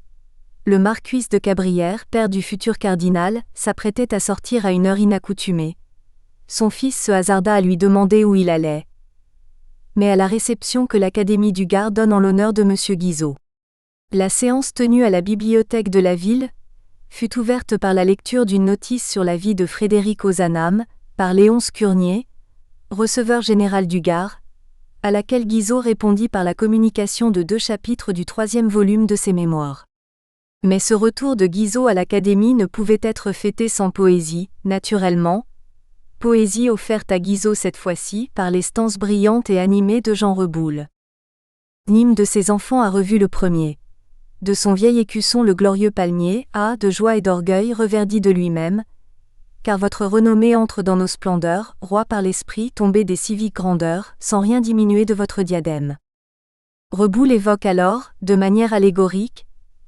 le marquis de Cabrières, père du futur cardinal, s'apprêtait à sortir à une heure inaccoutumée. Son fils se hasarda à lui demander où il allait. Mais à la réception que l'Académie du Gard donne en l'honneur de M. Guizot. La séance tenue à la bibliothèque de la ville fut ouverte par la lecture d'une notice sur la vie de Frédéric Ozanam, par Léonce Curnier, receveur général du Gard, à laquelle Guizot répondit par la communication de 2 chapitres du 3e volume de ses mémoires. Mais ce retour de Guizot à l'Académie ne pouvait être fêté sans poésie, naturellement. Poésie offerte à Guizot cette fois-ci par les stances brillantes et animées de Jean Reboul. Nîmes de ses enfants a revu le premier. De son vieil écusson le glorieux palmier a, de joie et d'orgueil, reverdit de lui-même, car votre renommée entre dans nos splendeurs, roi par l'esprit tombé des civiques grandeurs, sans rien diminuer de votre diadème. Reboul évoque alors, de manière allégorique,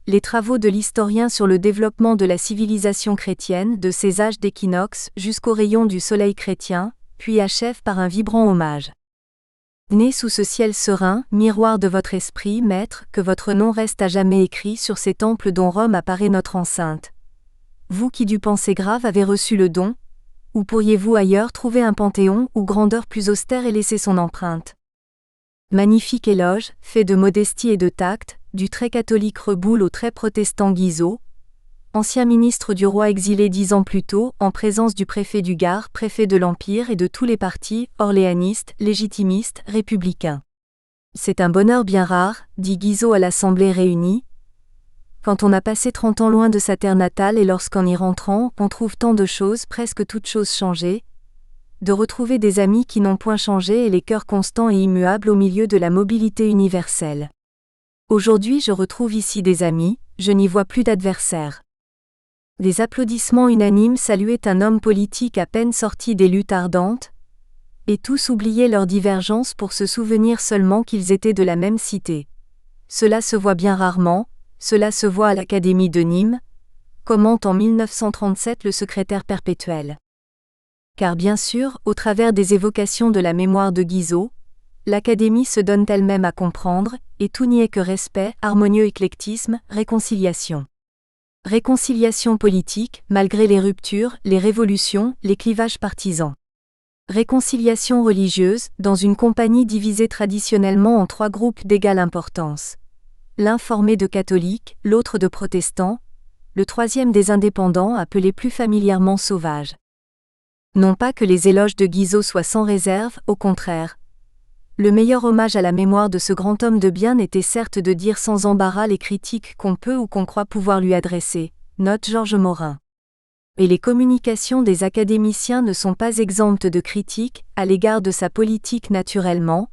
les travaux de l'historien sur le développement de la civilisation chrétienne de ces âges d'équinoxe jusqu'aux rayons du soleil chrétien, puis achève par un vibrant hommage. Né sous ce ciel serein, miroir de votre esprit, maître, que votre nom reste à jamais écrit sur ces temples dont Rome apparaît notre enceinte. Vous qui du pensée grave avez reçu le don, où pourriez-vous ailleurs trouver un panthéon ou grandeur plus austère et laisser son empreinte ? Magnifique éloge, fait de modestie et de tact, du très catholique Reboul au très protestant Guizot, ancien ministre du roi exilé 10 ans plus tôt, en présence du préfet du Gard, préfet de l'Empire et de tous les partis, orléanistes, légitimistes, républicains. C'est un bonheur bien rare, dit Guizot à l'Assemblée réunie, quand on a passé 30 ans loin de sa terre natale et lorsqu'en y rentrant, on trouve tant de choses, presque toutes choses changées, de retrouver des amis qui n'ont point changé et les cœurs constants et immuables au milieu de la mobilité universelle. Aujourd'hui je retrouve ici des amis, je n'y vois plus d'adversaires. Des applaudissements unanimes saluaient un homme politique à peine sorti des luttes ardentes, et tous oubliaient leurs divergences pour se souvenir seulement qu'ils étaient de la même cité. Cela se voit bien rarement, cela se voit à l'Académie de Nîmes, commente en 1937 le secrétaire perpétuel. Car bien sûr, au travers des évocations de la mémoire de Guizot, l'Académie se donne elle-même à comprendre, et tout n'y est que respect, harmonieux éclectisme, réconciliation. Réconciliation politique, malgré les ruptures, les révolutions, les clivages partisans. Réconciliation religieuse, dans une compagnie divisée traditionnellement en 3 groupes d'égale importance. L'un formé de catholiques, l'autre de protestants, le troisième des indépendants appelés plus familièrement sauvages. Non pas que les éloges de Guizot soient sans réserve, au contraire. Le meilleur hommage à la mémoire de ce grand homme de bien était certes de dire sans embarras les critiques qu'on peut ou qu'on croit pouvoir lui adresser, note Georges Morin. Et les communications des académiciens ne sont pas exemptes de critiques, à l'égard de sa politique naturellement,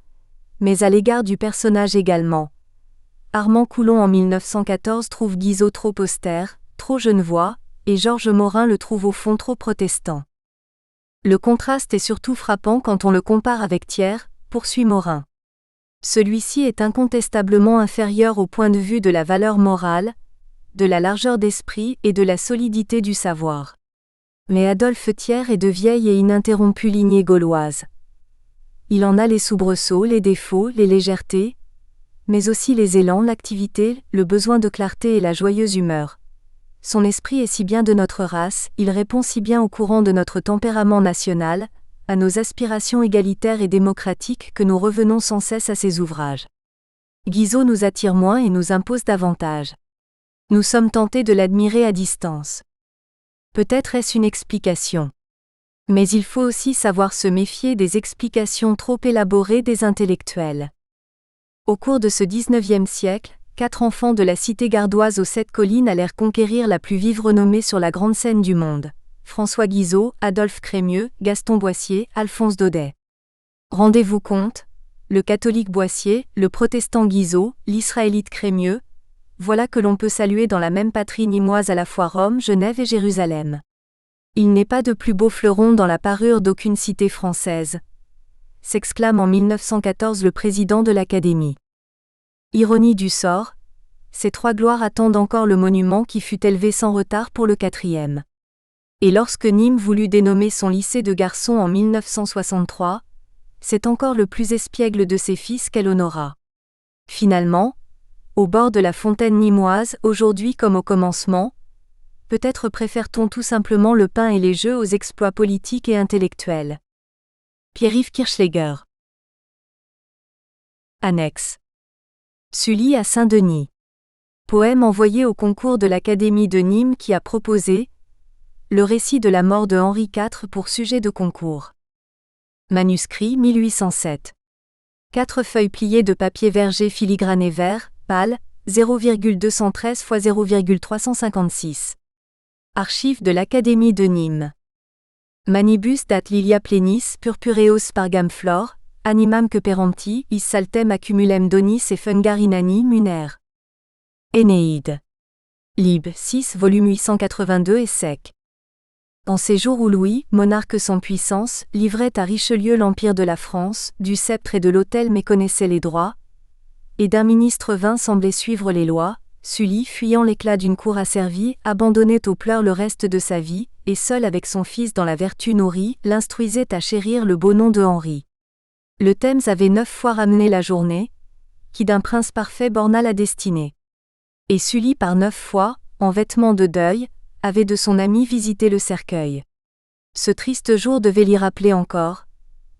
mais à l'égard du personnage également. Armand Coulon en 1914 trouve Guizot trop austère, trop genevois, et Georges Morin le trouve au fond trop protestant. Le contraste est surtout frappant quand on le compare avec Thiers, poursuit Morin. Celui-ci est incontestablement inférieur au point de vue de la valeur morale, de la largeur d'esprit et de la solidité du savoir. Mais Adolphe Thiers est de vieille et ininterrompue lignée gauloise. Il en a les soubresauts, les défauts, les légèretés, mais aussi les élans, l'activité, le besoin de clarté et la joyeuse humeur. Son esprit est si bien de notre race, il répond si bien au courant de notre tempérament national, à nos aspirations égalitaires et démocratiques que nous revenons sans cesse à ses ouvrages. Guizot nous attire moins et nous impose davantage. Nous sommes tentés de l'admirer à distance. Peut-être est-ce une explication. Mais il faut aussi savoir se méfier des explications trop élaborées des intellectuels. Au cours de ce XIXe siècle, 4 enfants de la cité gardoise aux 7 collines allèrent conquérir la plus vive renommée sur la grande scène du monde. François Guizot, Adolphe Crémieux, Gaston Boissier, Alphonse Daudet. Rendez-vous compte, le catholique Boissier, le protestant Guizot, l'israélite Crémieux, voilà que l'on peut saluer dans la même patrie nîmoise à la fois Rome, Genève et Jérusalem. Il n'est pas de plus beau fleuron dans la parure d'aucune cité française, s'exclame en 1914 le président de l'Académie. Ironie du sort, ces 3 gloires attendent encore le monument qui fut élevé sans retard pour le 4e. Et lorsque Nîmes voulut dénommer son lycée de garçons en 1963, c'est encore le plus espiègle de ses fils qu'elle honora. Finalement, au bord de la fontaine nîmoise, aujourd'hui comme au commencement, peut-être préfère-t-on tout simplement le pain et les jeux aux exploits politiques et intellectuels. Pierre-Yves Kirchleger. Annexe. Sully à Saint-Denis. Poème envoyé au concours de l'Académie de Nîmes qui a proposé le récit de la mort de Henri IV pour sujet de concours. Manuscrit 1807. 4 feuilles pliées de papier verger filigrané vert, pâle, 0,213 x 0,356. Archives de l'Académie de Nîmes. Manibus dat lilia plenis purpureos spargam flor, animam que perempti, is saltem accumulem donis et fungarinani muner. Énéide. Lib. 6 volume 882 et sec. En ces jours où Louis, monarque sans puissance, livrait à Richelieu l'empire de la France, du sceptre et de l'autel méconnaissait les droits, et d'un ministre vain semblait suivre les lois, Sully, fuyant l'éclat d'une cour asservie, abandonnait aux pleurs le reste de sa vie, et seul avec son fils dans la vertu nourrie, l'instruisait à chérir le beau nom de Henri. Le Thames avait 9 fois ramené la journée, qui d'un prince parfait borna la destinée. Et Sully par 9 fois, en vêtements de deuil, avait de son ami visité le cercueil. Ce triste jour devait l'y rappeler encore.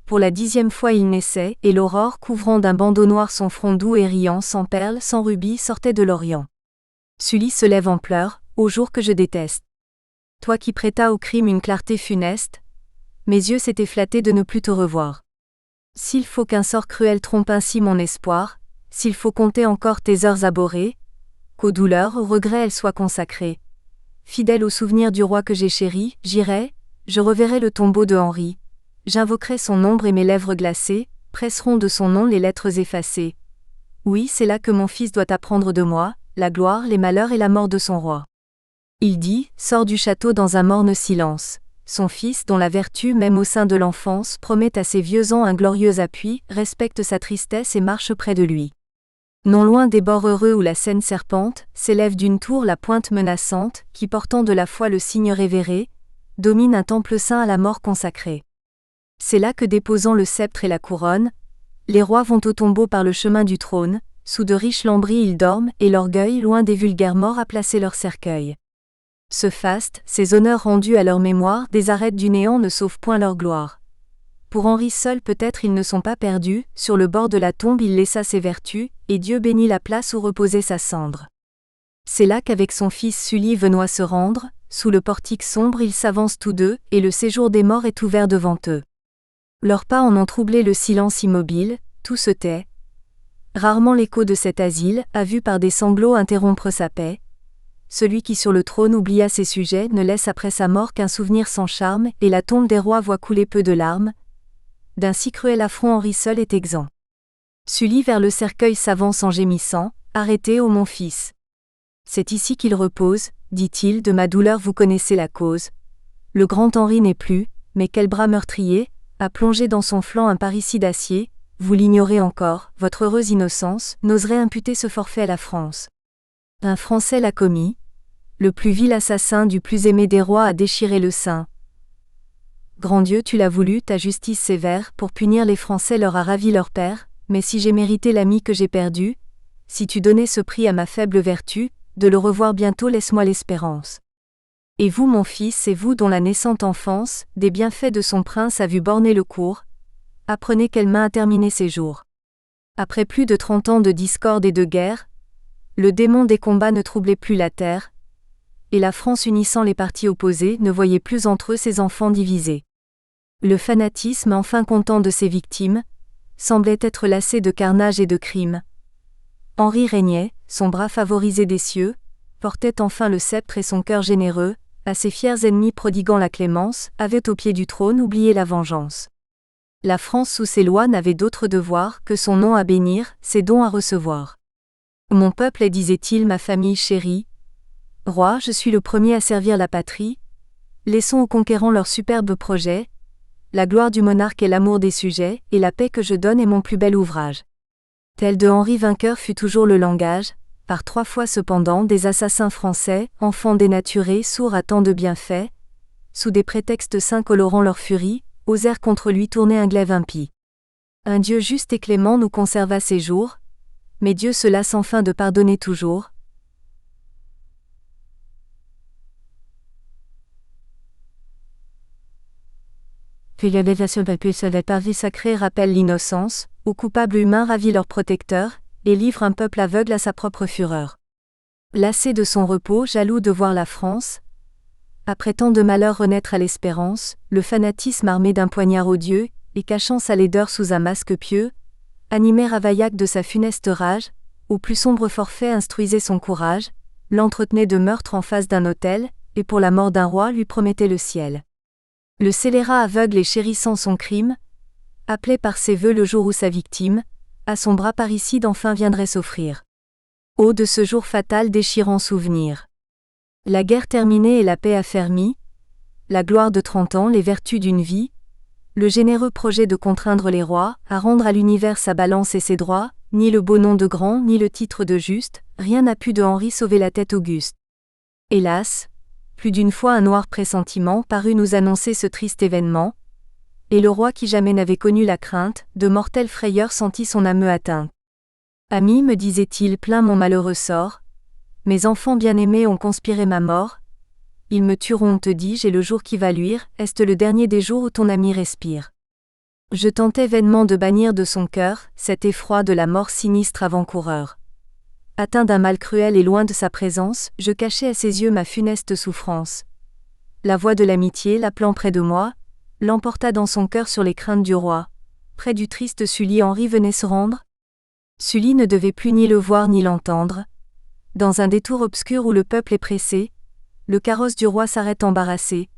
Pour la 10e fois il naissait, et l'aurore couvrant d'un bandeau noir son front doux et riant, sans perles, sans rubis, sortait de l'Orient. Sully se lève en pleurs, ô jour que je déteste. Toi qui prêtas au crime une clarté funeste, mes yeux s'étaient flattés de ne plus te revoir. S'il faut qu'un sort cruel trompe ainsi mon espoir, s'il faut compter encore tes heures abhorrées, qu'aux douleurs, aux regrets elles soient consacrées. Fidèle au souvenir du roi que j'ai chéri, j'irai, je reverrai le tombeau de Henri. J'invoquerai son ombre et mes lèvres glacées presseront de son nom les lettres effacées. Oui, c'est là que mon fils doit apprendre de moi, la gloire, les malheurs et la mort de son roi. Il dit, sort du château dans un morne silence. Son fils, dont la vertu, même au sein de l'enfance, promet à ses vieux ans un glorieux appui, respecte sa tristesse et marche près de lui. Non loin des bords heureux où la Seine serpente, s'élève d'une tour la pointe menaçante, qui portant de la foi le signe révéré, domine un temple saint à la mort consacrée. C'est là que déposant le sceptre et la couronne, les rois vont au tombeau par le chemin du trône, sous de riches lambris ils dorment et l'orgueil loin des vulgaires morts a placé leur cercueil. Ce faste, ces honneurs rendus à leur mémoire des arêtes du néant ne sauvent point leur gloire. Pour Henri seul peut-être ils ne sont pas perdus, sur le bord de la tombe il laissa ses vertus, et Dieu bénit la place où reposait sa cendre. C'est là qu'avec son fils Sully Venoy se rendre, sous le portique sombre ils s'avancent tous deux, et le séjour des morts est ouvert devant eux. Leurs pas en ont troublé le silence immobile, tout se tait. Rarement l'écho de cet asile a vu par des sanglots interrompre sa paix. Celui qui sur le trône oublia ses sujets ne laisse après sa mort qu'un souvenir sans charme, et la tombe des rois voit couler peu de larmes. D'un si cruel affront Henri seul est exempt. Sully vers le cercueil s'avance en gémissant, « Arrêtez, ô mon fils. C'est ici qu'il repose, dit-il, de ma douleur vous connaissez la cause. Le grand Henri n'est plus, mais quel bras meurtrier a plongé dans son flanc un parricide d'acier, vous l'ignorez encore, votre heureuse innocence n'oserait imputer ce forfait à la France. Un Français l'a commis, le plus vil assassin du plus aimé des rois a déchiré le sein. Grand Dieu, tu l'as voulu, ta justice sévère, pour punir les Français leur a ravi leur père, mais si j'ai mérité l'ami que j'ai perdu, si tu donnais ce prix à ma faible vertu, de le revoir bientôt laisse-moi l'espérance. Et vous mon fils et vous dont la naissante enfance, des bienfaits de son prince a vu borner le cours, apprenez quelle main a terminé ses jours. Après plus de 30 ans de discorde et de guerre, le démon des combats ne troublait plus la terre, et la France unissant les partis opposés ne voyait plus entre eux ses enfants divisés. Le fanatisme enfin content de ses victimes, semblait être lassé de carnage et de crimes. Henri régnait, son bras favorisé des cieux, portait enfin le sceptre et son cœur généreux, à ses fiers ennemis prodiguant la clémence, avait au pied du trône oublié la vengeance. La France sous ses lois n'avait d'autre devoir que son nom à bénir, ses dons à recevoir. Mon peuple est, disait-il, ma famille chérie. Roi, je suis le premier à servir la patrie. Laissons aux conquérants leurs superbes projets. La gloire du monarque est l'amour des sujets, et la paix que je donne est mon plus bel ouvrage. Tel de Henri vainqueur fut toujours le langage, par 3 fois cependant des assassins français, enfants dénaturés, sourds à tant de bienfaits, sous des prétextes saints colorant leur furie, osèrent contre lui tourner un glaive impie. Un Dieu juste et clément nous conserva ses jours, mais Dieu se lasse enfin de pardonner toujours. Puis l'élévation de la parvis sacrée rappelle l'innocence, où coupable humain ravit leur protecteur, et livre un peuple aveugle à sa propre fureur. Lassé de son repos, jaloux de voir la France, après tant de malheurs renaître à l'espérance, le fanatisme armé d'un poignard odieux, et cachant sa laideur sous un masque pieux, animait Ravaillac de sa funeste rage, au plus sombre forfait instruisait son courage, l'entretenait de meurtre en face d'un autel, et pour la mort d'un roi lui promettait le ciel. Le scélérat aveugle et chérissant son crime, appelait par ses vœux le jour où sa victime, à son bras parricide enfin viendrait s'offrir. Ô de ce jour fatal déchirant souvenir. La guerre terminée et la paix affermie, la gloire de 30 ans, les vertus d'une vie, le généreux projet de contraindre les rois, à rendre à l'univers sa balance et ses droits, ni le beau nom de grand, ni le titre de juste, rien n'a pu de Henri sauver la tête auguste. Hélas, plus d'une fois un noir pressentiment parut nous annoncer ce triste événement, et le roi qui jamais n'avait connu la crainte, de mortelle frayeur sentit son âme atteinte. Ami, me disait-il, plains mon malheureux sort, mes enfants bien-aimés ont conspiré ma mort, ils me tueront, te dis-je, et le jour qui va luire, est le dernier des jours où ton ami respire. Je tentais vainement de bannir de son cœur cet effroi de la mort sinistre avant-coureur. Atteint d'un mal cruel et loin de sa présence, je cachais à ses yeux ma funeste souffrance. La voix de l'amitié, l'appelant près de moi, l'emporta dans son cœur sur les craintes du roi. Près du triste Sully, Henri venait se rendre. Sully ne devait plus ni le voir ni l'entendre. Dans un détour obscur où le peuple est pressé, le carrosse du roi s'arrête embarrassé.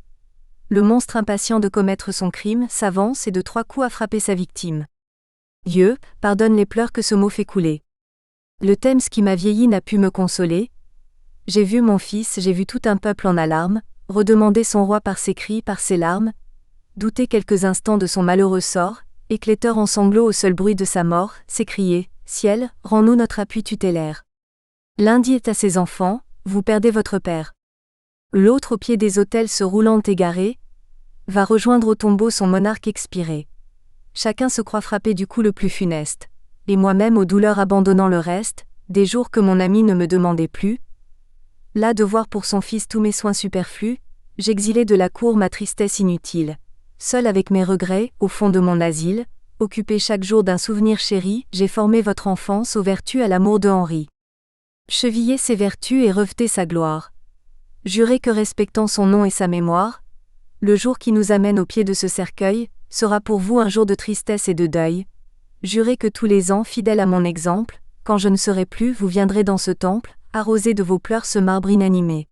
Le monstre impatient de commettre son crime s'avance et de 3 coups a frappé sa victime. Dieu, pardonne les pleurs que ce mot fait couler. Le Thames qui m'a vieilli n'a pu me consoler. J'ai vu mon fils, j'ai vu tout un peuple en alarme, redemander son roi par ses cris, par ses larmes, douter quelques instants de son malheureux sort, éclateur en sanglots au seul bruit de sa mort, s'écrier, ciel, rends-nous notre appui tutélaire. L'un dit à ses enfants, vous perdez votre père. L'autre au pied des autels se roulant égaré, va rejoindre au tombeau son monarque expiré. Chacun se croit frappé du coup le plus funeste, et moi-même aux douleurs abandonnant le reste, des jours que mon ami ne me demandait plus. Là de voir pour son fils tous mes soins superflus, j'exilai de la cour ma tristesse inutile. Seul avec mes regrets, au fond de mon asile, occupé chaque jour d'un souvenir chéri, j'ai formé votre enfance aux vertus à l'amour de Henri. Chevillez ses vertus et revetez sa gloire. Jurez que respectant son nom et sa mémoire, le jour qui nous amène au pied de ce cercueil, sera pour vous un jour de tristesse et de deuil. Jurez que tous les ans, fidèle à mon exemple, quand je ne serai plus, vous viendrez dans ce temple, arroser de vos pleurs ce marbre inanimé.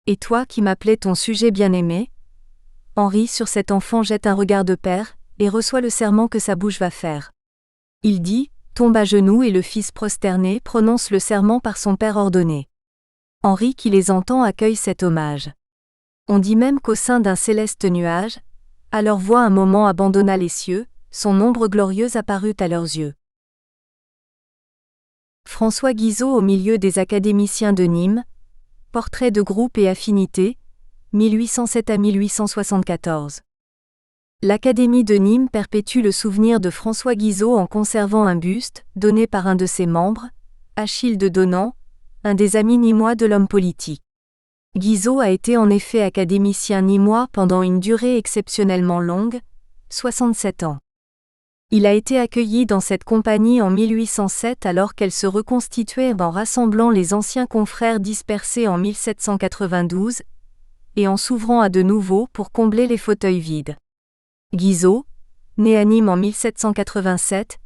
Et toi qui m'appelais ton sujet bien-aimé, Henri sur cet enfant jette un regard de père, et reçoit le serment que sa bouche va faire. Il dit, tombe à genoux et le fils prosterné prononce le serment par son père ordonné. Henri qui les entend accueille cet hommage. On dit même qu'au sein d'un céleste nuage, à leur voix un moment abandonna les cieux, son ombre glorieuse apparut à leurs yeux. François Guizot au milieu des académiciens de Nîmes, portrait de groupe et affinité, 1807 à 1874. L'Académie de Nîmes perpétue le souvenir de François Guizot en conservant un buste, donné par un de ses membres, Achille de Donnan, un des amis nîmois de l'homme politique. Guizot a été en effet académicien nîmois pendant une durée exceptionnellement longue, 67 ans. Il a été accueilli dans cette compagnie en 1807 alors qu'elle se reconstituait en rassemblant les anciens confrères dispersés en 1792, et en s'ouvrant à de nouveaux pour combler les fauteuils vides. Guizot, né à Nîmes en 1787,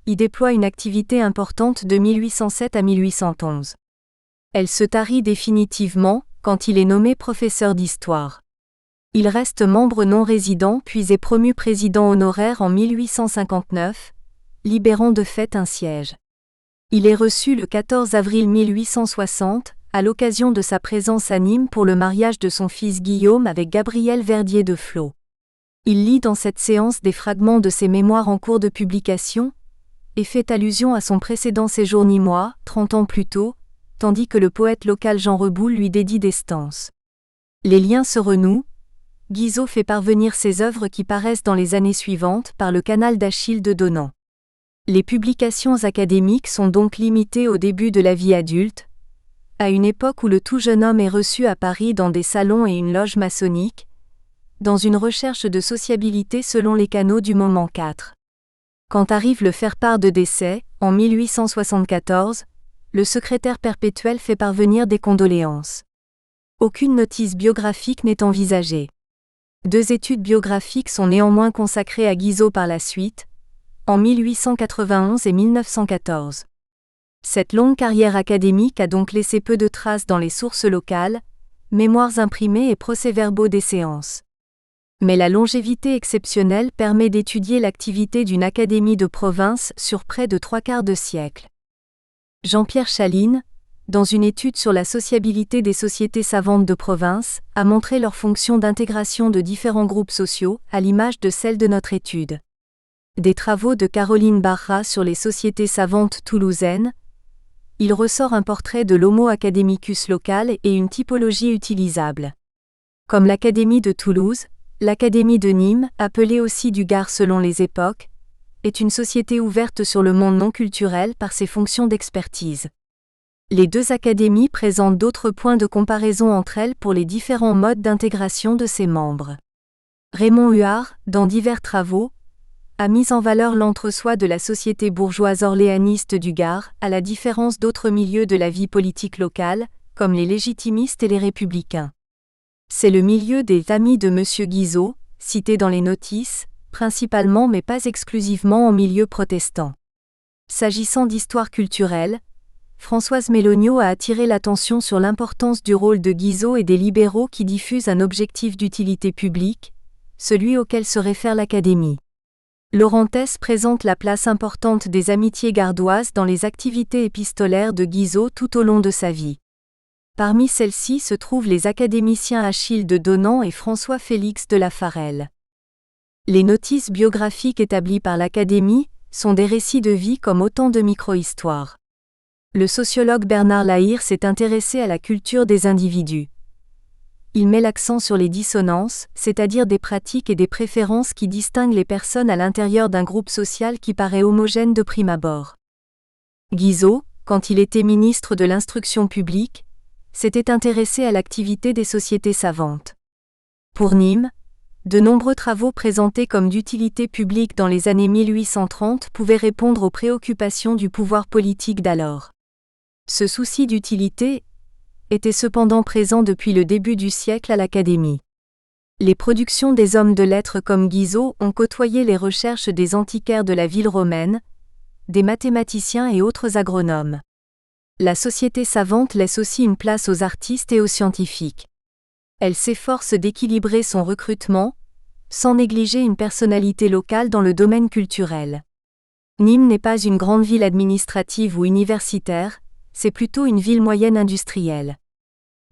y déploie une activité importante de 1807 à 1811. Elle se tarit définitivement quand il est nommé professeur d'histoire. Il reste membre non résident puis est promu président honoraire en 1859, libérant de fait un siège. Il est reçu le 14 avril 1860, à l'occasion de sa présence à Nîmes pour le mariage de son fils Guillaume avec Gabrielle Verdier de Flot. Il lit dans cette séance des fragments de ses mémoires en cours de publication, et fait allusion à son précédent séjour nîmois, 30 ans plus tôt, tandis que le poète local Jean Reboul lui dédie des stances. Les liens se renouent. Guizot fait parvenir ses œuvres qui paraissent dans les années suivantes par le canal d'Achille de Donnan. Les publications académiques sont donc limitées au début de la vie adulte, à une époque où le tout jeune homme est reçu à Paris dans des salons et une loge maçonnique, dans une recherche de sociabilité selon les canaux du moment 4. Quand arrive le faire-part de décès, en 1874, le secrétaire perpétuel fait parvenir des condoléances. Aucune notice biographique n'est envisagée. 2 études biographiques sont néanmoins consacrées à Guizot par la suite, en 1891 et 1914. Cette longue carrière académique a donc laissé peu de traces dans les sources locales, mémoires imprimées et procès-verbaux des séances. Mais la longévité exceptionnelle permet d'étudier l'activité d'une académie de province sur près de 3/4 de siècle. Jean-Pierre Chaline, dans une étude sur la sociabilité des sociétés savantes de province, a montré leur fonction d'intégration de différents groupes sociaux, à l'image de celle de notre étude. Des travaux de Caroline Barra sur les sociétés savantes toulousaines, il ressort un portrait de l'Homo academicus local et une typologie utilisable. Comme l'Académie de Toulouse, l'Académie de Nîmes, appelée aussi du Gard selon les époques, est une société ouverte sur le monde non culturel par ses fonctions d'expertise. Les 2 académies présentent d'autres points de comparaison entre elles pour les différents modes d'intégration de ses membres. Raymond Huard, dans divers travaux, a mis en valeur l'entre-soi de la société bourgeoise orléaniste du Gard, à la différence d'autres milieux de la vie politique locale, comme les légitimistes et les républicains. C'est le milieu des amis de M. Guizot, cité dans les notices, principalement mais pas exclusivement en milieu protestant. S'agissant d'histoire culturelle, Françoise Méloniot a attiré l'attention sur l'importance du rôle de Guizot et des libéraux qui diffusent un objectif d'utilité publique, celui auquel se réfère l'Académie. Laurentès présente la place importante des amitiés gardoises dans les activités épistolaires de Guizot tout au long de sa vie. Parmi celles-ci se trouvent les académiciens Achille de Donnan et François-Félix de la Farelle. Les notices biographiques établies par l'Académie sont des récits de vie comme autant de micro-histoires. Le sociologue Bernard Lahire s'est intéressé à la culture des individus. il met l'accent sur les dissonances, c'est-à-dire des pratiques et des préférences qui distinguent les personnes à l'intérieur d'un groupe social qui paraît homogène de prime abord. Guizot, quand il était ministre de l'Instruction publique, s'était intéressé à l'activité des sociétés savantes. Pour Nîmes, de nombreux travaux présentés comme d'utilité publique dans les années 1830 pouvaient répondre aux préoccupations du pouvoir politique d'alors. Ce souci d'utilité était cependant présent depuis le début du siècle à l'Académie. Les productions des hommes de lettres comme Guizot ont côtoyé les recherches des antiquaires de la ville romaine, des mathématiciens et autres agronomes. La société savante laisse aussi une place aux artistes et aux scientifiques. Elle s'efforce d'équilibrer son recrutement, sans négliger une personnalité locale dans le domaine culturel. Nîmes n'est pas une grande ville administrative ou universitaire, c'est plutôt une ville moyenne industrielle.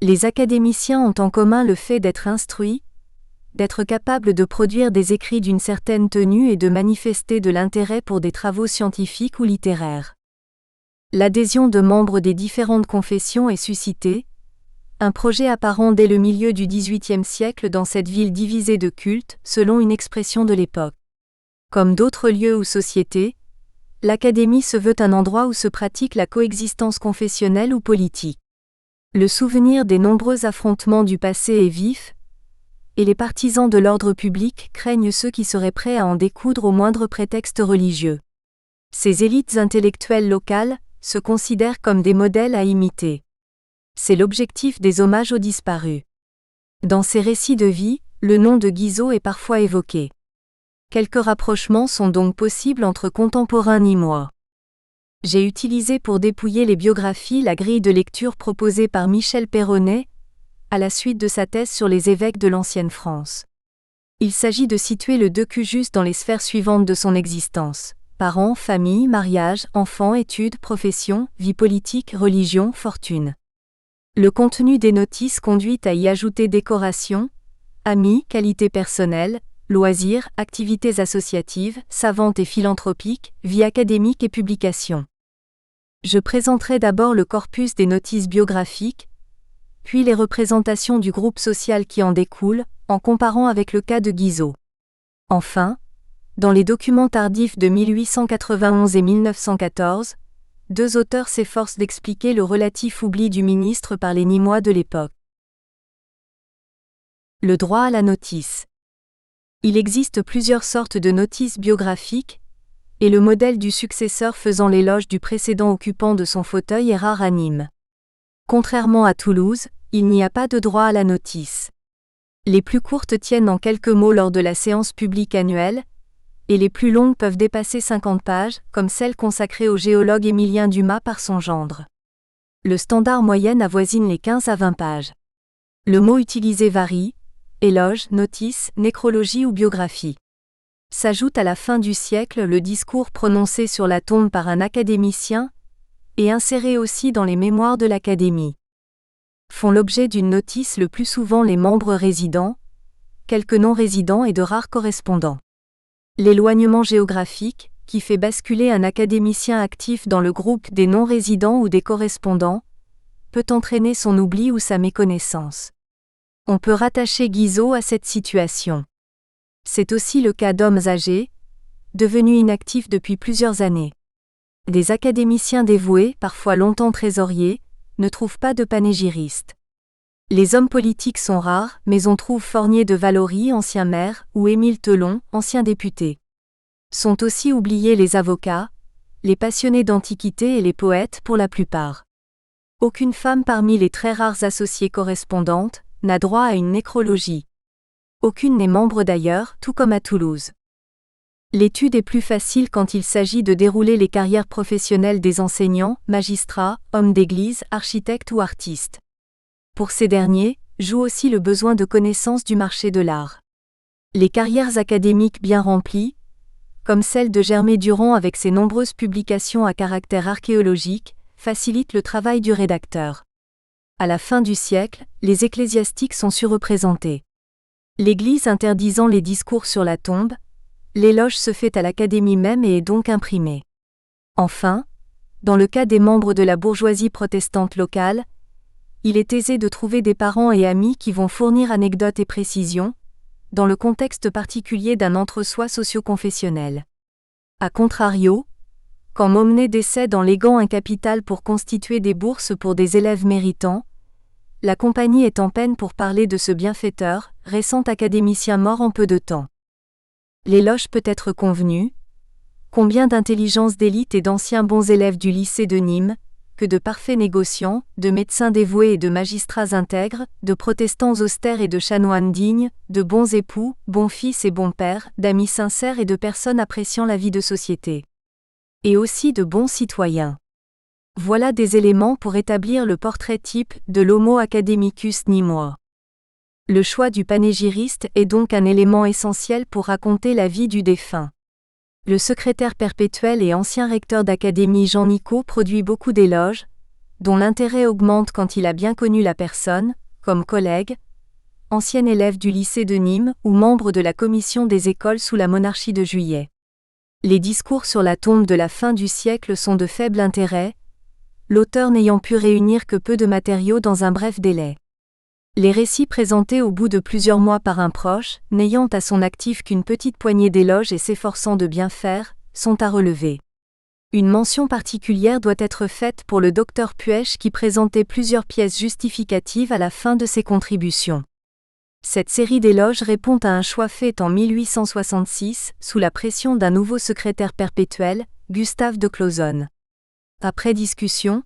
Les académiciens ont en commun le fait d'être instruits, d'être capables de produire des écrits d'une certaine tenue et de manifester de l'intérêt pour des travaux scientifiques ou littéraires. L'adhésion de membres des différentes confessions est suscitée, un projet apparent dès le milieu du XVIIIe siècle dans cette ville divisée de cultes, selon une expression de l'époque. Comme d'autres lieux ou sociétés, l'Académie se veut un endroit où se pratique la coexistence confessionnelle ou politique. Le souvenir des nombreux affrontements du passé est vif, et les partisans de l'ordre public craignent ceux qui seraient prêts à en découdre au moindre prétexte religieux. Ces élites intellectuelles locales se considèrent comme des modèles à imiter. C'est l'objectif des hommages aux disparus. Dans ces récits de vie, le nom de Guizot est parfois évoqué. Quelques rapprochements sont donc possibles entre contemporains nîmois. J'ai utilisé pour dépouiller les biographies la grille de lecture proposée par Michel Perronnet, à la suite de sa thèse sur les évêques de l'ancienne France. Il s'agit de situer le Decujus dans les sphères suivantes de son existence: parents, famille, mariage, enfants, études, profession, vie politique, religion, fortune. Le contenu des notices conduit à y ajouter décoration, amis, qualités personnelles, loisirs, activités associatives, savantes et philanthropiques, vie académique et publications. Je présenterai d'abord le corpus des notices biographiques, puis les représentations du groupe social qui en découle, en comparant avec le cas de Guizot. Enfin, dans les documents tardifs de 1891 et 1914, deux auteurs s'efforcent d'expliquer le relatif oubli du ministre par les Nîmois de l'époque. Le droit à la notice. Il existe plusieurs sortes de notices biographiques, et le modèle du successeur faisant l'éloge du précédent occupant de son fauteuil est rare à Nîmes. Contrairement à Toulouse, il n'y a pas de droit à la notice. Les plus courtes tiennent en quelques mots lors de la séance publique annuelle, et les plus longues peuvent dépasser 50 pages, comme celle consacrée au géologue Émilien Dumas par son gendre. Le standard moyenne avoisine les 15 à 20 pages. Le mot utilisé varie: éloge, notice, nécrologie ou biographie. S'ajoute à la fin du siècle le discours prononcé sur la tombe par un académicien, et inséré aussi dans les mémoires de l'Académie. Font l'objet d'une notice le plus souvent les membres résidents, quelques non-résidents et de rares correspondants. L'éloignement géographique, qui fait basculer un académicien actif dans le groupe des non-résidents ou des correspondants, peut entraîner son oubli ou sa méconnaissance. On peut rattacher Guizot à cette situation. C'est aussi le cas d'hommes âgés, devenus inactifs depuis plusieurs années. Des académiciens dévoués, parfois longtemps trésoriers, ne trouvent pas de panégyristes. Les hommes politiques sont rares, mais on trouve Fournier de Valory, ancien maire, ou Émile Telon, ancien député. Sont aussi oubliés les avocats, les passionnés d'antiquité et les poètes pour la plupart. Aucune femme parmi les très rares associées correspondantes n'a droit à une nécrologie. Aucune n'est membre d'ailleurs, tout comme à Toulouse. L'étude est plus facile quand il s'agit de dérouler les carrières professionnelles des enseignants, magistrats, hommes d'église, architectes ou artistes. Pour ces derniers, joue aussi le besoin de connaissance du marché de l'art. Les carrières académiques bien remplies, comme celle de Germé Durand avec ses nombreuses publications à caractère archéologique, facilitent le travail du rédacteur. À la fin du siècle, les ecclésiastiques sont surreprésentés. L'Église interdisant les discours sur la tombe, l'éloge se fait à l'Académie même et est donc imprimé. Enfin, dans le cas des membres de la bourgeoisie protestante locale, il est aisé de trouver des parents et amis qui vont fournir anecdotes et précisions, dans le contexte particulier d'un entre-soi socio-confessionnel. A contrario, quand Momney décède en léguant un capital pour constituer des bourses pour des élèves méritants, la compagnie est en peine pour parler de ce bienfaiteur, récent académicien mort en peu de temps. L'éloge peut être convenu. Combien d'intelligence d'élite et d'anciens bons élèves du lycée de Nîmes, que de parfaits négociants, de médecins dévoués et de magistrats intègres, de protestants austères et de chanoines dignes, de bons époux, bons fils et bons pères, d'amis sincères et de personnes appréciant la vie de société. Et aussi de bons citoyens. Voilà des éléments pour établir le portrait type de l'Homo academicus nîmois. Le choix du panégyriste est donc un élément essentiel pour raconter la vie du défunt. Le secrétaire perpétuel et ancien recteur d'académie Jean Nicot produit beaucoup d'éloges, dont l'intérêt augmente quand il a bien connu la personne, comme collègue, ancien élève du lycée de Nîmes ou membre de la commission des écoles sous la monarchie de Juillet. Les discours sur la tombe de la fin du siècle sont de faible intérêt, l'auteur n'ayant pu réunir que peu de matériaux dans un bref délai. Les récits présentés au bout de plusieurs mois par un proche, n'ayant à son actif qu'une petite poignée d'éloges et s'efforçant de bien faire, sont à relever. Une mention particulière doit être faite pour le docteur Puech qui présentait plusieurs pièces justificatives à la fin de ses contributions. Cette série d'éloges répond à un choix fait en 1866, sous la pression d'un nouveau secrétaire perpétuel, Gustave de Clauzonne. Après discussion,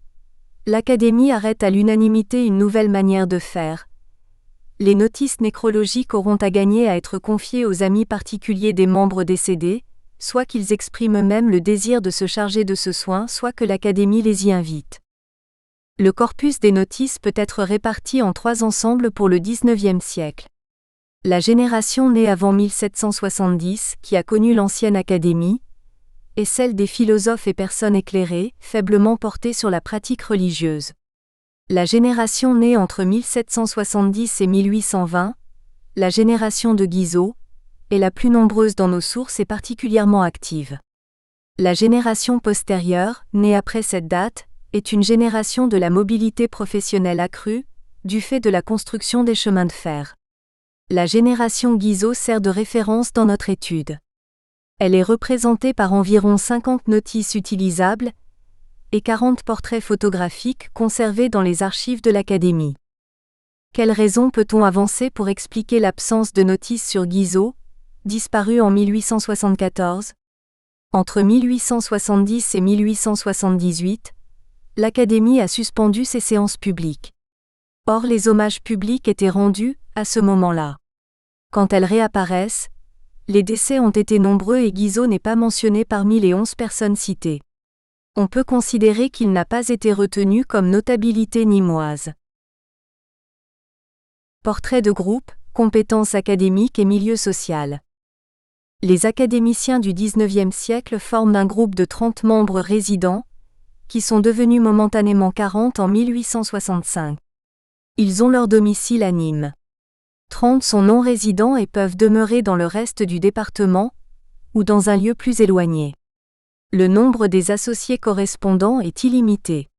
l'Académie arrête à l'unanimité une nouvelle manière de faire. Les notices nécrologiques auront à gagner à être confiées aux amis particuliers des membres décédés, soit qu'ils expriment eux-mêmes le désir de se charger de ce soin, soit que l'Académie les y invite. Le corpus des notices peut être réparti en 3 ensembles pour le XIXe siècle. La génération née avant 1770, qui a connu l'ancienne Académie, et celle des philosophes et personnes éclairées, faiblement portées sur la pratique religieuse. La génération née entre 1770 et 1820, la génération de Guizot, est la plus nombreuse dans nos sources et particulièrement active. La génération postérieure, née après cette date, est une génération de la mobilité professionnelle accrue, du fait de la construction des chemins de fer. La génération Guizot sert de référence dans notre étude. Elle est représentée par environ 50 notices utilisables, et 40 portraits photographiques conservés dans les archives de l'Académie. Quelles raisons peut-on avancer pour expliquer l'absence de notices sur Guizot, disparu en 1874 ? Entre 1870 et 1878, l'Académie a suspendu ses séances publiques. Or les hommages publics étaient rendus, à ce moment-là. Quand elles réapparaissent, les décès ont été nombreux et Guizot n'est pas mentionné parmi les 11 personnes citées. On peut considérer qu'il n'a pas été retenu comme notabilité nîmoise. Portrait de groupe, compétences académiques et milieu social. Les académiciens du XIXe siècle forment un groupe de 30 membres résidents, qui sont devenus momentanément 40 en 1865. Ils ont leur domicile à Nîmes. 30 sont non-résidents et peuvent demeurer dans le reste du département, ou dans un lieu plus éloigné. Le nombre des associés correspondants est illimité.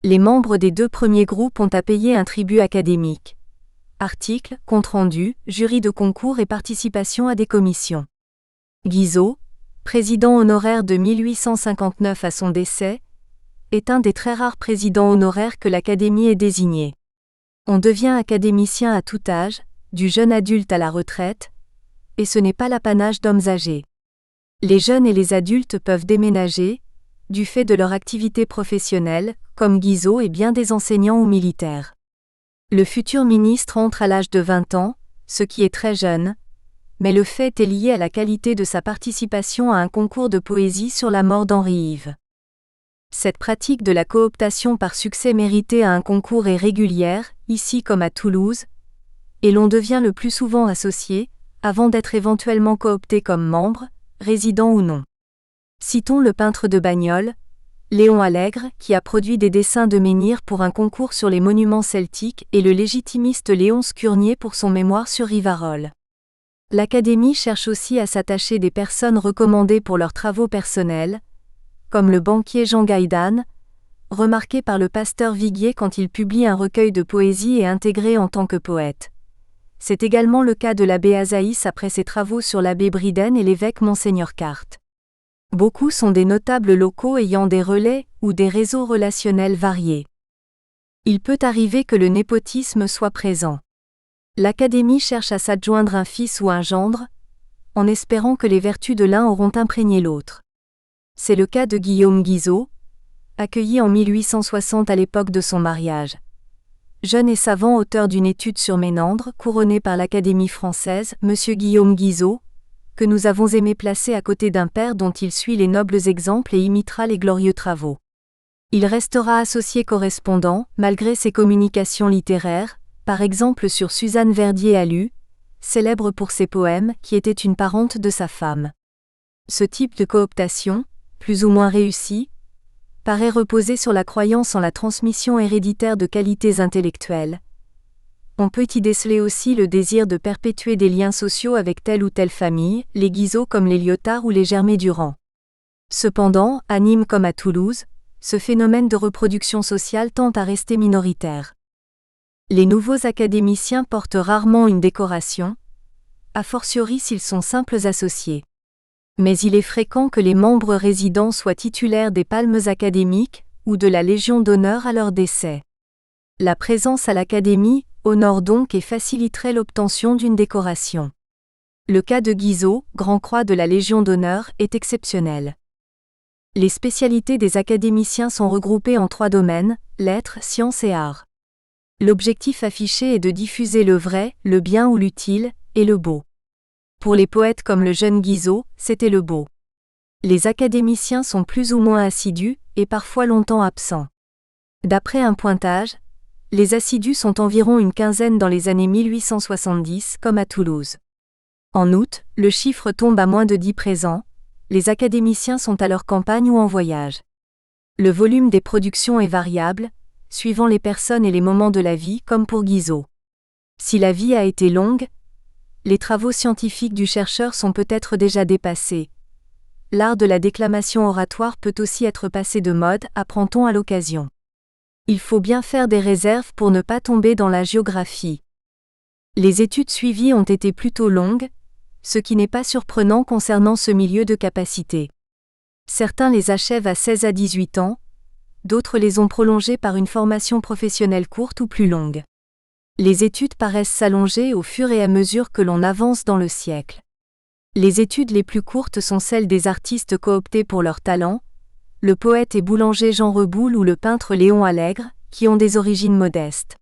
Les membres des 2 premiers groupes ont à payer un tribut académique. Articles, comptes rendus, jury de concours et participation à des commissions. Guizot, président honoraire de 1859 à son décès, est un des très rares présidents honoraires que l'Académie ait désigné. On devient académicien à tout âge, du jeune adulte à la retraite, et ce n'est pas l'apanage d'hommes âgés. Les jeunes et les adultes peuvent déménager, du fait de leur activité professionnelle, comme Guizot et bien des enseignants ou militaires. Le futur ministre entre à l'âge de 20 ans, ce qui est très jeune, mais le fait est lié à la qualité de sa participation à un concours de poésie sur la mort d'Henri-Ive. Cette pratique de la cooptation par succès mérité à un concours est régulière, ici comme à Toulouse, et l'on devient le plus souvent associé, avant d'être éventuellement coopté comme membre, résident ou non. Citons le peintre de Bagnoles, Léon Allègre, qui a produit des dessins de menhir pour un concours sur les monuments celtiques, et le légitimiste Léonce Curnier pour son mémoire sur Rivarol. L'Académie cherche aussi à s'attacher des personnes recommandées pour leurs travaux personnels, comme le banquier Jean Gaïdan, remarqué par le pasteur Viguier quand il publie un recueil de poésie et intégré en tant que poète. C'est également le cas de l'abbé Azaïs après ses travaux sur l'abbé Briden et l'évêque Monseigneur Carte. Beaucoup sont des notables locaux ayant des relais ou des réseaux relationnels variés. Il peut arriver que le népotisme soit présent. L'Académie cherche à s'adjoindre un fils ou un gendre, en espérant que les vertus de l'un auront imprégné l'autre. C'est le cas de Guillaume Guizot, accueilli en 1860 à l'époque de son mariage. Jeune et savant auteur d'une étude sur Ménandre, couronné par l'Académie française, M. Guillaume Guizot, que nous avons aimé placer à côté d'un père dont il suit les nobles exemples et imitera les glorieux travaux. Il restera associé correspondant, malgré ses communications littéraires, par exemple sur Suzanne Verdier-Alu, célèbre pour ses poèmes, qui était une parente de sa femme. Ce type de cooptation, plus ou moins réussi, paraît reposer sur la croyance en la transmission héréditaire de qualités intellectuelles. On peut y déceler aussi le désir de perpétuer des liens sociaux avec telle ou telle famille, les Guizot comme les Lyotard ou les Germain-Durand. Cependant, à Nîmes comme à Toulouse, ce phénomène de reproduction sociale tend à rester minoritaire. Les nouveaux académiciens portent rarement une décoration, a fortiori s'ils sont simples associés. Mais il est fréquent que les membres résidents soient titulaires des palmes académiques ou de la Légion d'honneur à leur décès. La présence à l'Académie honore donc et faciliterait l'obtention d'une décoration. Le cas de Guizot, Grand Croix de la Légion d'honneur, est exceptionnel. Les spécialités des académiciens sont regroupées en 3 domaines, lettres, sciences et arts. L'objectif affiché est de diffuser le vrai, le bien ou l'utile, et le beau. Pour les poètes comme le jeune Guizot, c'était le beau. Les académiciens sont plus ou moins assidus, et parfois longtemps absents. D'après un pointage, les assidus sont environ une quinzaine dans les années 1870, comme à Toulouse. En août, le chiffre tombe à moins de 10 présents, les académiciens sont à leur campagne ou en voyage. Le volume des productions est variable, suivant les personnes et les moments de la vie, comme pour Guizot. Si la vie a été longue, les travaux scientifiques du chercheur sont peut-être déjà dépassés. L'art de la déclamation oratoire peut aussi être passé de mode, apprend-on à l'occasion. Il faut bien faire des réserves pour ne pas tomber dans la géographie. Les études suivies ont été plutôt longues, ce qui n'est pas surprenant concernant ce milieu de capacité. Certains les achèvent à 16 à 18 ans, d'autres les ont prolongées par une formation professionnelle courte ou plus longue. Les études paraissent s'allonger au fur et à mesure que l'on avance dans le siècle. Les études les plus courtes sont celles des artistes cooptés pour leur talent, le poète et boulanger Jean Reboul ou le peintre Léon Allègre, qui ont des origines modestes.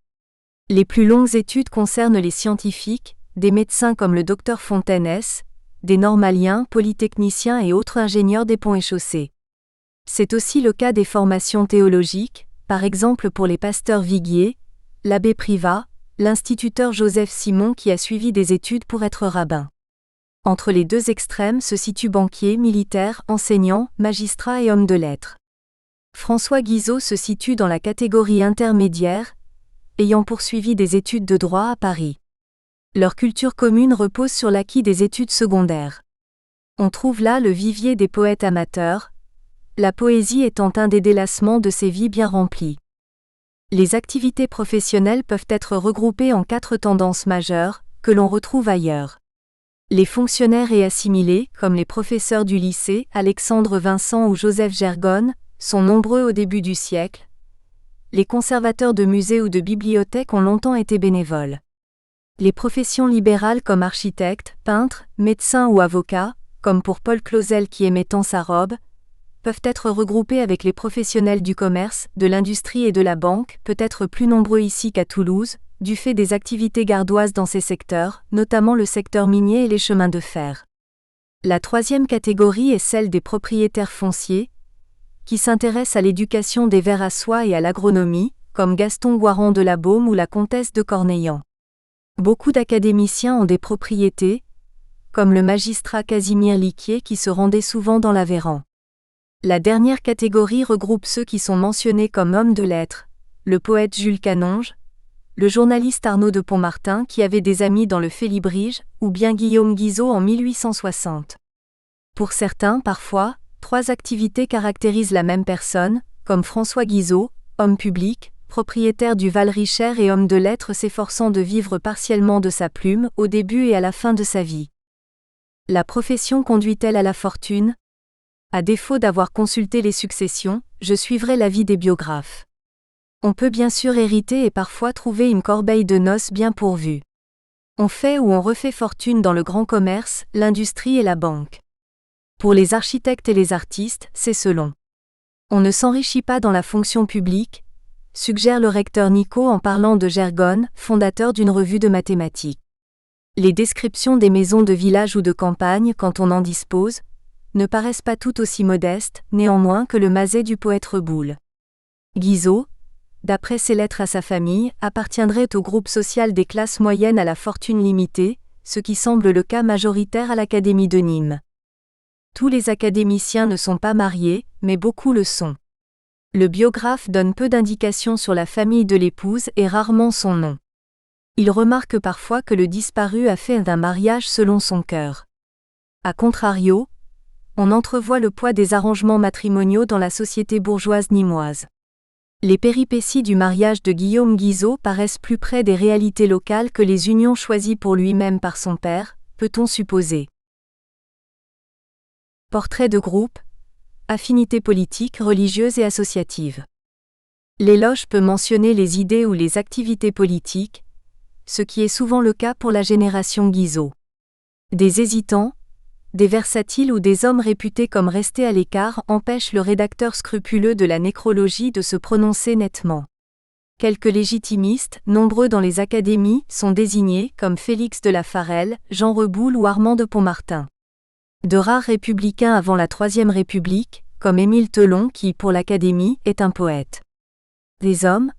Les plus longues études concernent les scientifiques, des médecins comme le docteur Fontaines, des normaliens, polytechniciens et autres ingénieurs des ponts et chaussées. C'est aussi le cas des formations théologiques, par exemple pour les pasteurs Viguier, l'abbé Privat, l'instituteur Joseph Simon qui a suivi des études pour être rabbin. Entre les deux extrêmes se situent banquiers, militaires, enseignants, magistrats et hommes de lettres. François Guizot se situe dans la catégorie intermédiaire, ayant poursuivi des études de droit à Paris. Leur culture commune repose sur l'acquis des études secondaires. On trouve là le vivier des poètes amateurs, la poésie étant un des délassements de ces vies bien remplies. Les activités professionnelles peuvent être regroupées en 4 tendances majeures, que l'on retrouve ailleurs. Les fonctionnaires et assimilés, comme les professeurs du lycée, Alexandre Vincent ou Joseph Gergonne, sont nombreux au début du siècle. Les conservateurs de musées ou de bibliothèques ont longtemps été bénévoles. Les professions libérales comme architectes, peintres, médecins ou avocats, comme pour Paul Clausel qui aimait tant sa robe, peuvent être regroupés avec les professionnels du commerce, de l'industrie et de la banque, peut-être plus nombreux ici qu'à Toulouse, du fait des activités gardoises dans ces secteurs, notamment le secteur minier et les chemins de fer. La 3e catégorie est celle des propriétaires fonciers, qui s'intéressent à l'éducation des vers à soie et à l'agronomie, comme Gaston Guaran de la Baume ou la comtesse de Corneillan. Beaucoup d'académiciens ont des propriétés, comme le magistrat Casimir Liquier qui se rendait souvent dans l'Aveyran. La dernière catégorie regroupe ceux qui sont mentionnés comme hommes de lettres, le poète Jules Canonge, le journaliste Arnaud de Pontmartin qui avait des amis dans le Félibrige, ou bien Guillaume Guizot en 1860. Pour certains, parfois, 3 activités caractérisent la même personne, comme François Guizot, homme public, propriétaire du Val-Richer et homme de lettres s'efforçant de vivre partiellement de sa plume au début et à la fin de sa vie. La profession conduit-elle à la fortune ? À défaut d'avoir consulté les successions, je suivrai l'avis des biographes. On peut bien sûr hériter et parfois trouver une corbeille de noces bien pourvue. On fait ou on refait fortune dans le grand commerce, l'industrie et la banque. Pour les architectes et les artistes, c'est selon. On ne s'enrichit pas dans la fonction publique, suggère le recteur Nico en parlant de Gergonne, fondateur d'une revue de mathématiques. Les descriptions des maisons de village ou de campagne, quand on en dispose, ne paraissent pas tout aussi modestes, néanmoins que le mazet du poète Reboul. Guizot, d'après ses lettres à sa famille, appartiendrait au groupe social des classes moyennes à la fortune limitée, ce qui semble le cas majoritaire à l'Académie de Nîmes. Tous les académiciens ne sont pas mariés, mais beaucoup le sont. Le biographe donne peu d'indications sur la famille de l'épouse et rarement son nom. Il remarque parfois que le disparu a fait un mariage selon son cœur. A contrario, on entrevoit le poids des arrangements matrimoniaux dans la société bourgeoise nîmoise. Les péripéties du mariage de Guillaume Guizot paraissent plus près des réalités locales que les unions choisies pour lui-même par son père, peut-on supposer. Portrait de groupe, affinités politiques, religieuses et associatives. L'éloge peut mentionner les idées ou les activités politiques, ce qui est souvent le cas pour la génération Guizot. Des hésitants, des versatiles ou des hommes réputés comme restés à l'écart empêchent le rédacteur scrupuleux de la nécrologie de se prononcer nettement. Quelques légitimistes, nombreux dans les académies, sont désignés comme Félix de la Farelle, Jean Reboul ou Armand de Pontmartin. De rares républicains avant la Troisième République, comme Émile Telon qui, pour l'Académie, est un poète. Des hommes,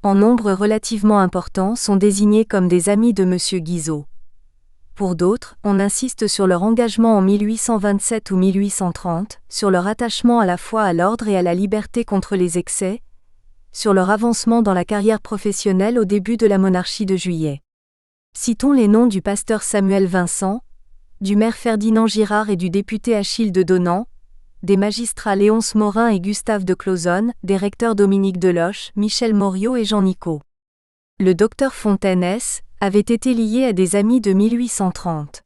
en nombre relativement important, sont désignés comme des amis de M. Guizot. Pour d'autres, on insiste sur leur engagement en 1827 ou 1830, sur leur attachement à la fois à l'ordre et à la liberté contre les excès, sur leur avancement dans la carrière professionnelle au début de la monarchie de Juillet. Citons les noms du pasteur Samuel Vincent, du maire Ferdinand Girard et du député Achille de Donnan, des magistrats Léonce Morin et Gustave de Clauzonne, des recteurs Dominique Deloche, Michel Moriot et Jean Nicot. Le docteur Fontaine S. avait été lié à des amis de 1830.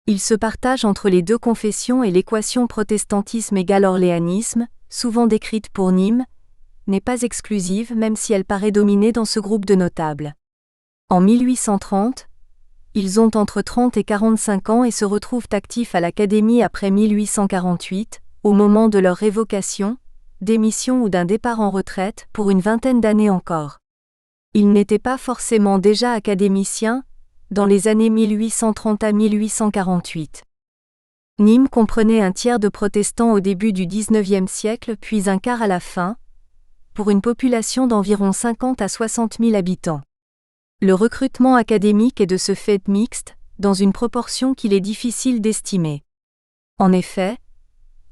Il se partage entre les deux confessions et l'équation protestantisme égale orléanisme, souvent décrite pour Nîmes, n'est pas exclusive même si elle paraît dominer dans ce groupe de notables. En 1830, ils ont entre 30 et 45 ans et se retrouvent actifs à l'Académie après 1848, au moment de leur révocation, démission ou d'un départ en retraite, pour une vingtaine d'années encore. Ils n'étaient pas forcément déjà académiciens, dans les années 1830 à 1848. Nîmes comprenait un tiers de protestants au début du XIXe siècle puis un quart à la fin, pour une population d'environ 50 à 60 000 habitants. Le recrutement académique est de ce fait mixte, dans une proportion qu'il est difficile d'estimer. En effet,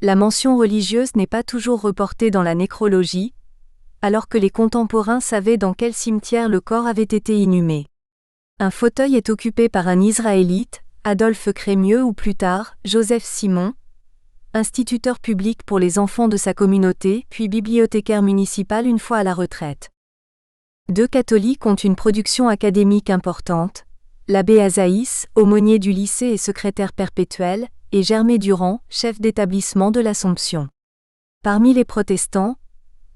la mention religieuse n'est pas toujours reportée dans la nécrologie, alors que les contemporains savaient dans quel cimetière le corps avait été inhumé. Un fauteuil est occupé par un Israélite, Adolphe Crémieux ou plus tard, Joseph Simon, instituteur public pour les enfants de sa communauté, puis bibliothécaire municipal une fois à la retraite. Deux catholiques ont une production académique importante, l'abbé Azaïs, aumônier du lycée et secrétaire perpétuel, et Germé Durand, chef d'établissement de l'Assomption. Parmi les protestants,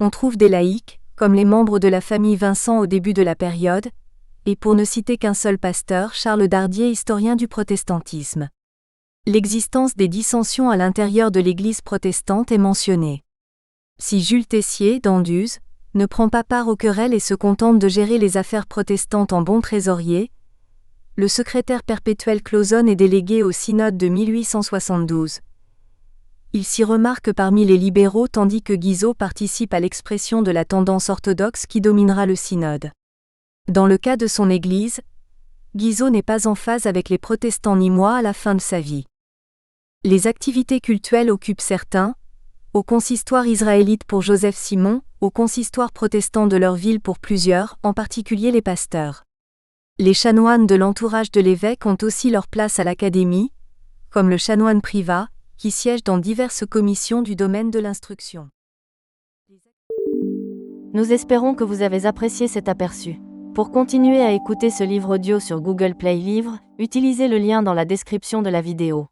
on trouve des laïcs, comme les membres de la famille Vincent au début de la période, et pour ne citer qu'un seul pasteur, Charles Dardier, historien du protestantisme. L'existence des dissensions à l'intérieur de l'Église protestante est mentionnée. Si Jules Tessier, d'Anduze, ne prend pas part aux querelles et se contente de gérer les affaires protestantes en bon trésorier, le secrétaire perpétuel Clauzonne est délégué au synode de 1872. Il s'y remarque parmi les libéraux tandis que Guizot participe à l'expression de la tendance orthodoxe qui dominera le synode. Dans le cas de son Église, Guizot n'est pas en phase avec les protestants nîmois à la fin de sa vie. Les activités cultuelles occupent certains, au consistoire israélite pour Joseph Simon, au consistoire protestant de leur ville pour plusieurs, en particulier les pasteurs. Les chanoines de l'entourage de l'évêque ont aussi leur place à l'Académie, comme le chanoine Privat, qui siège dans diverses commissions du domaine de l'instruction. Nous espérons que vous avez apprécié cet aperçu. Pour continuer à écouter ce livre audio sur Google Play Livres, utilisez le lien dans la description de la vidéo.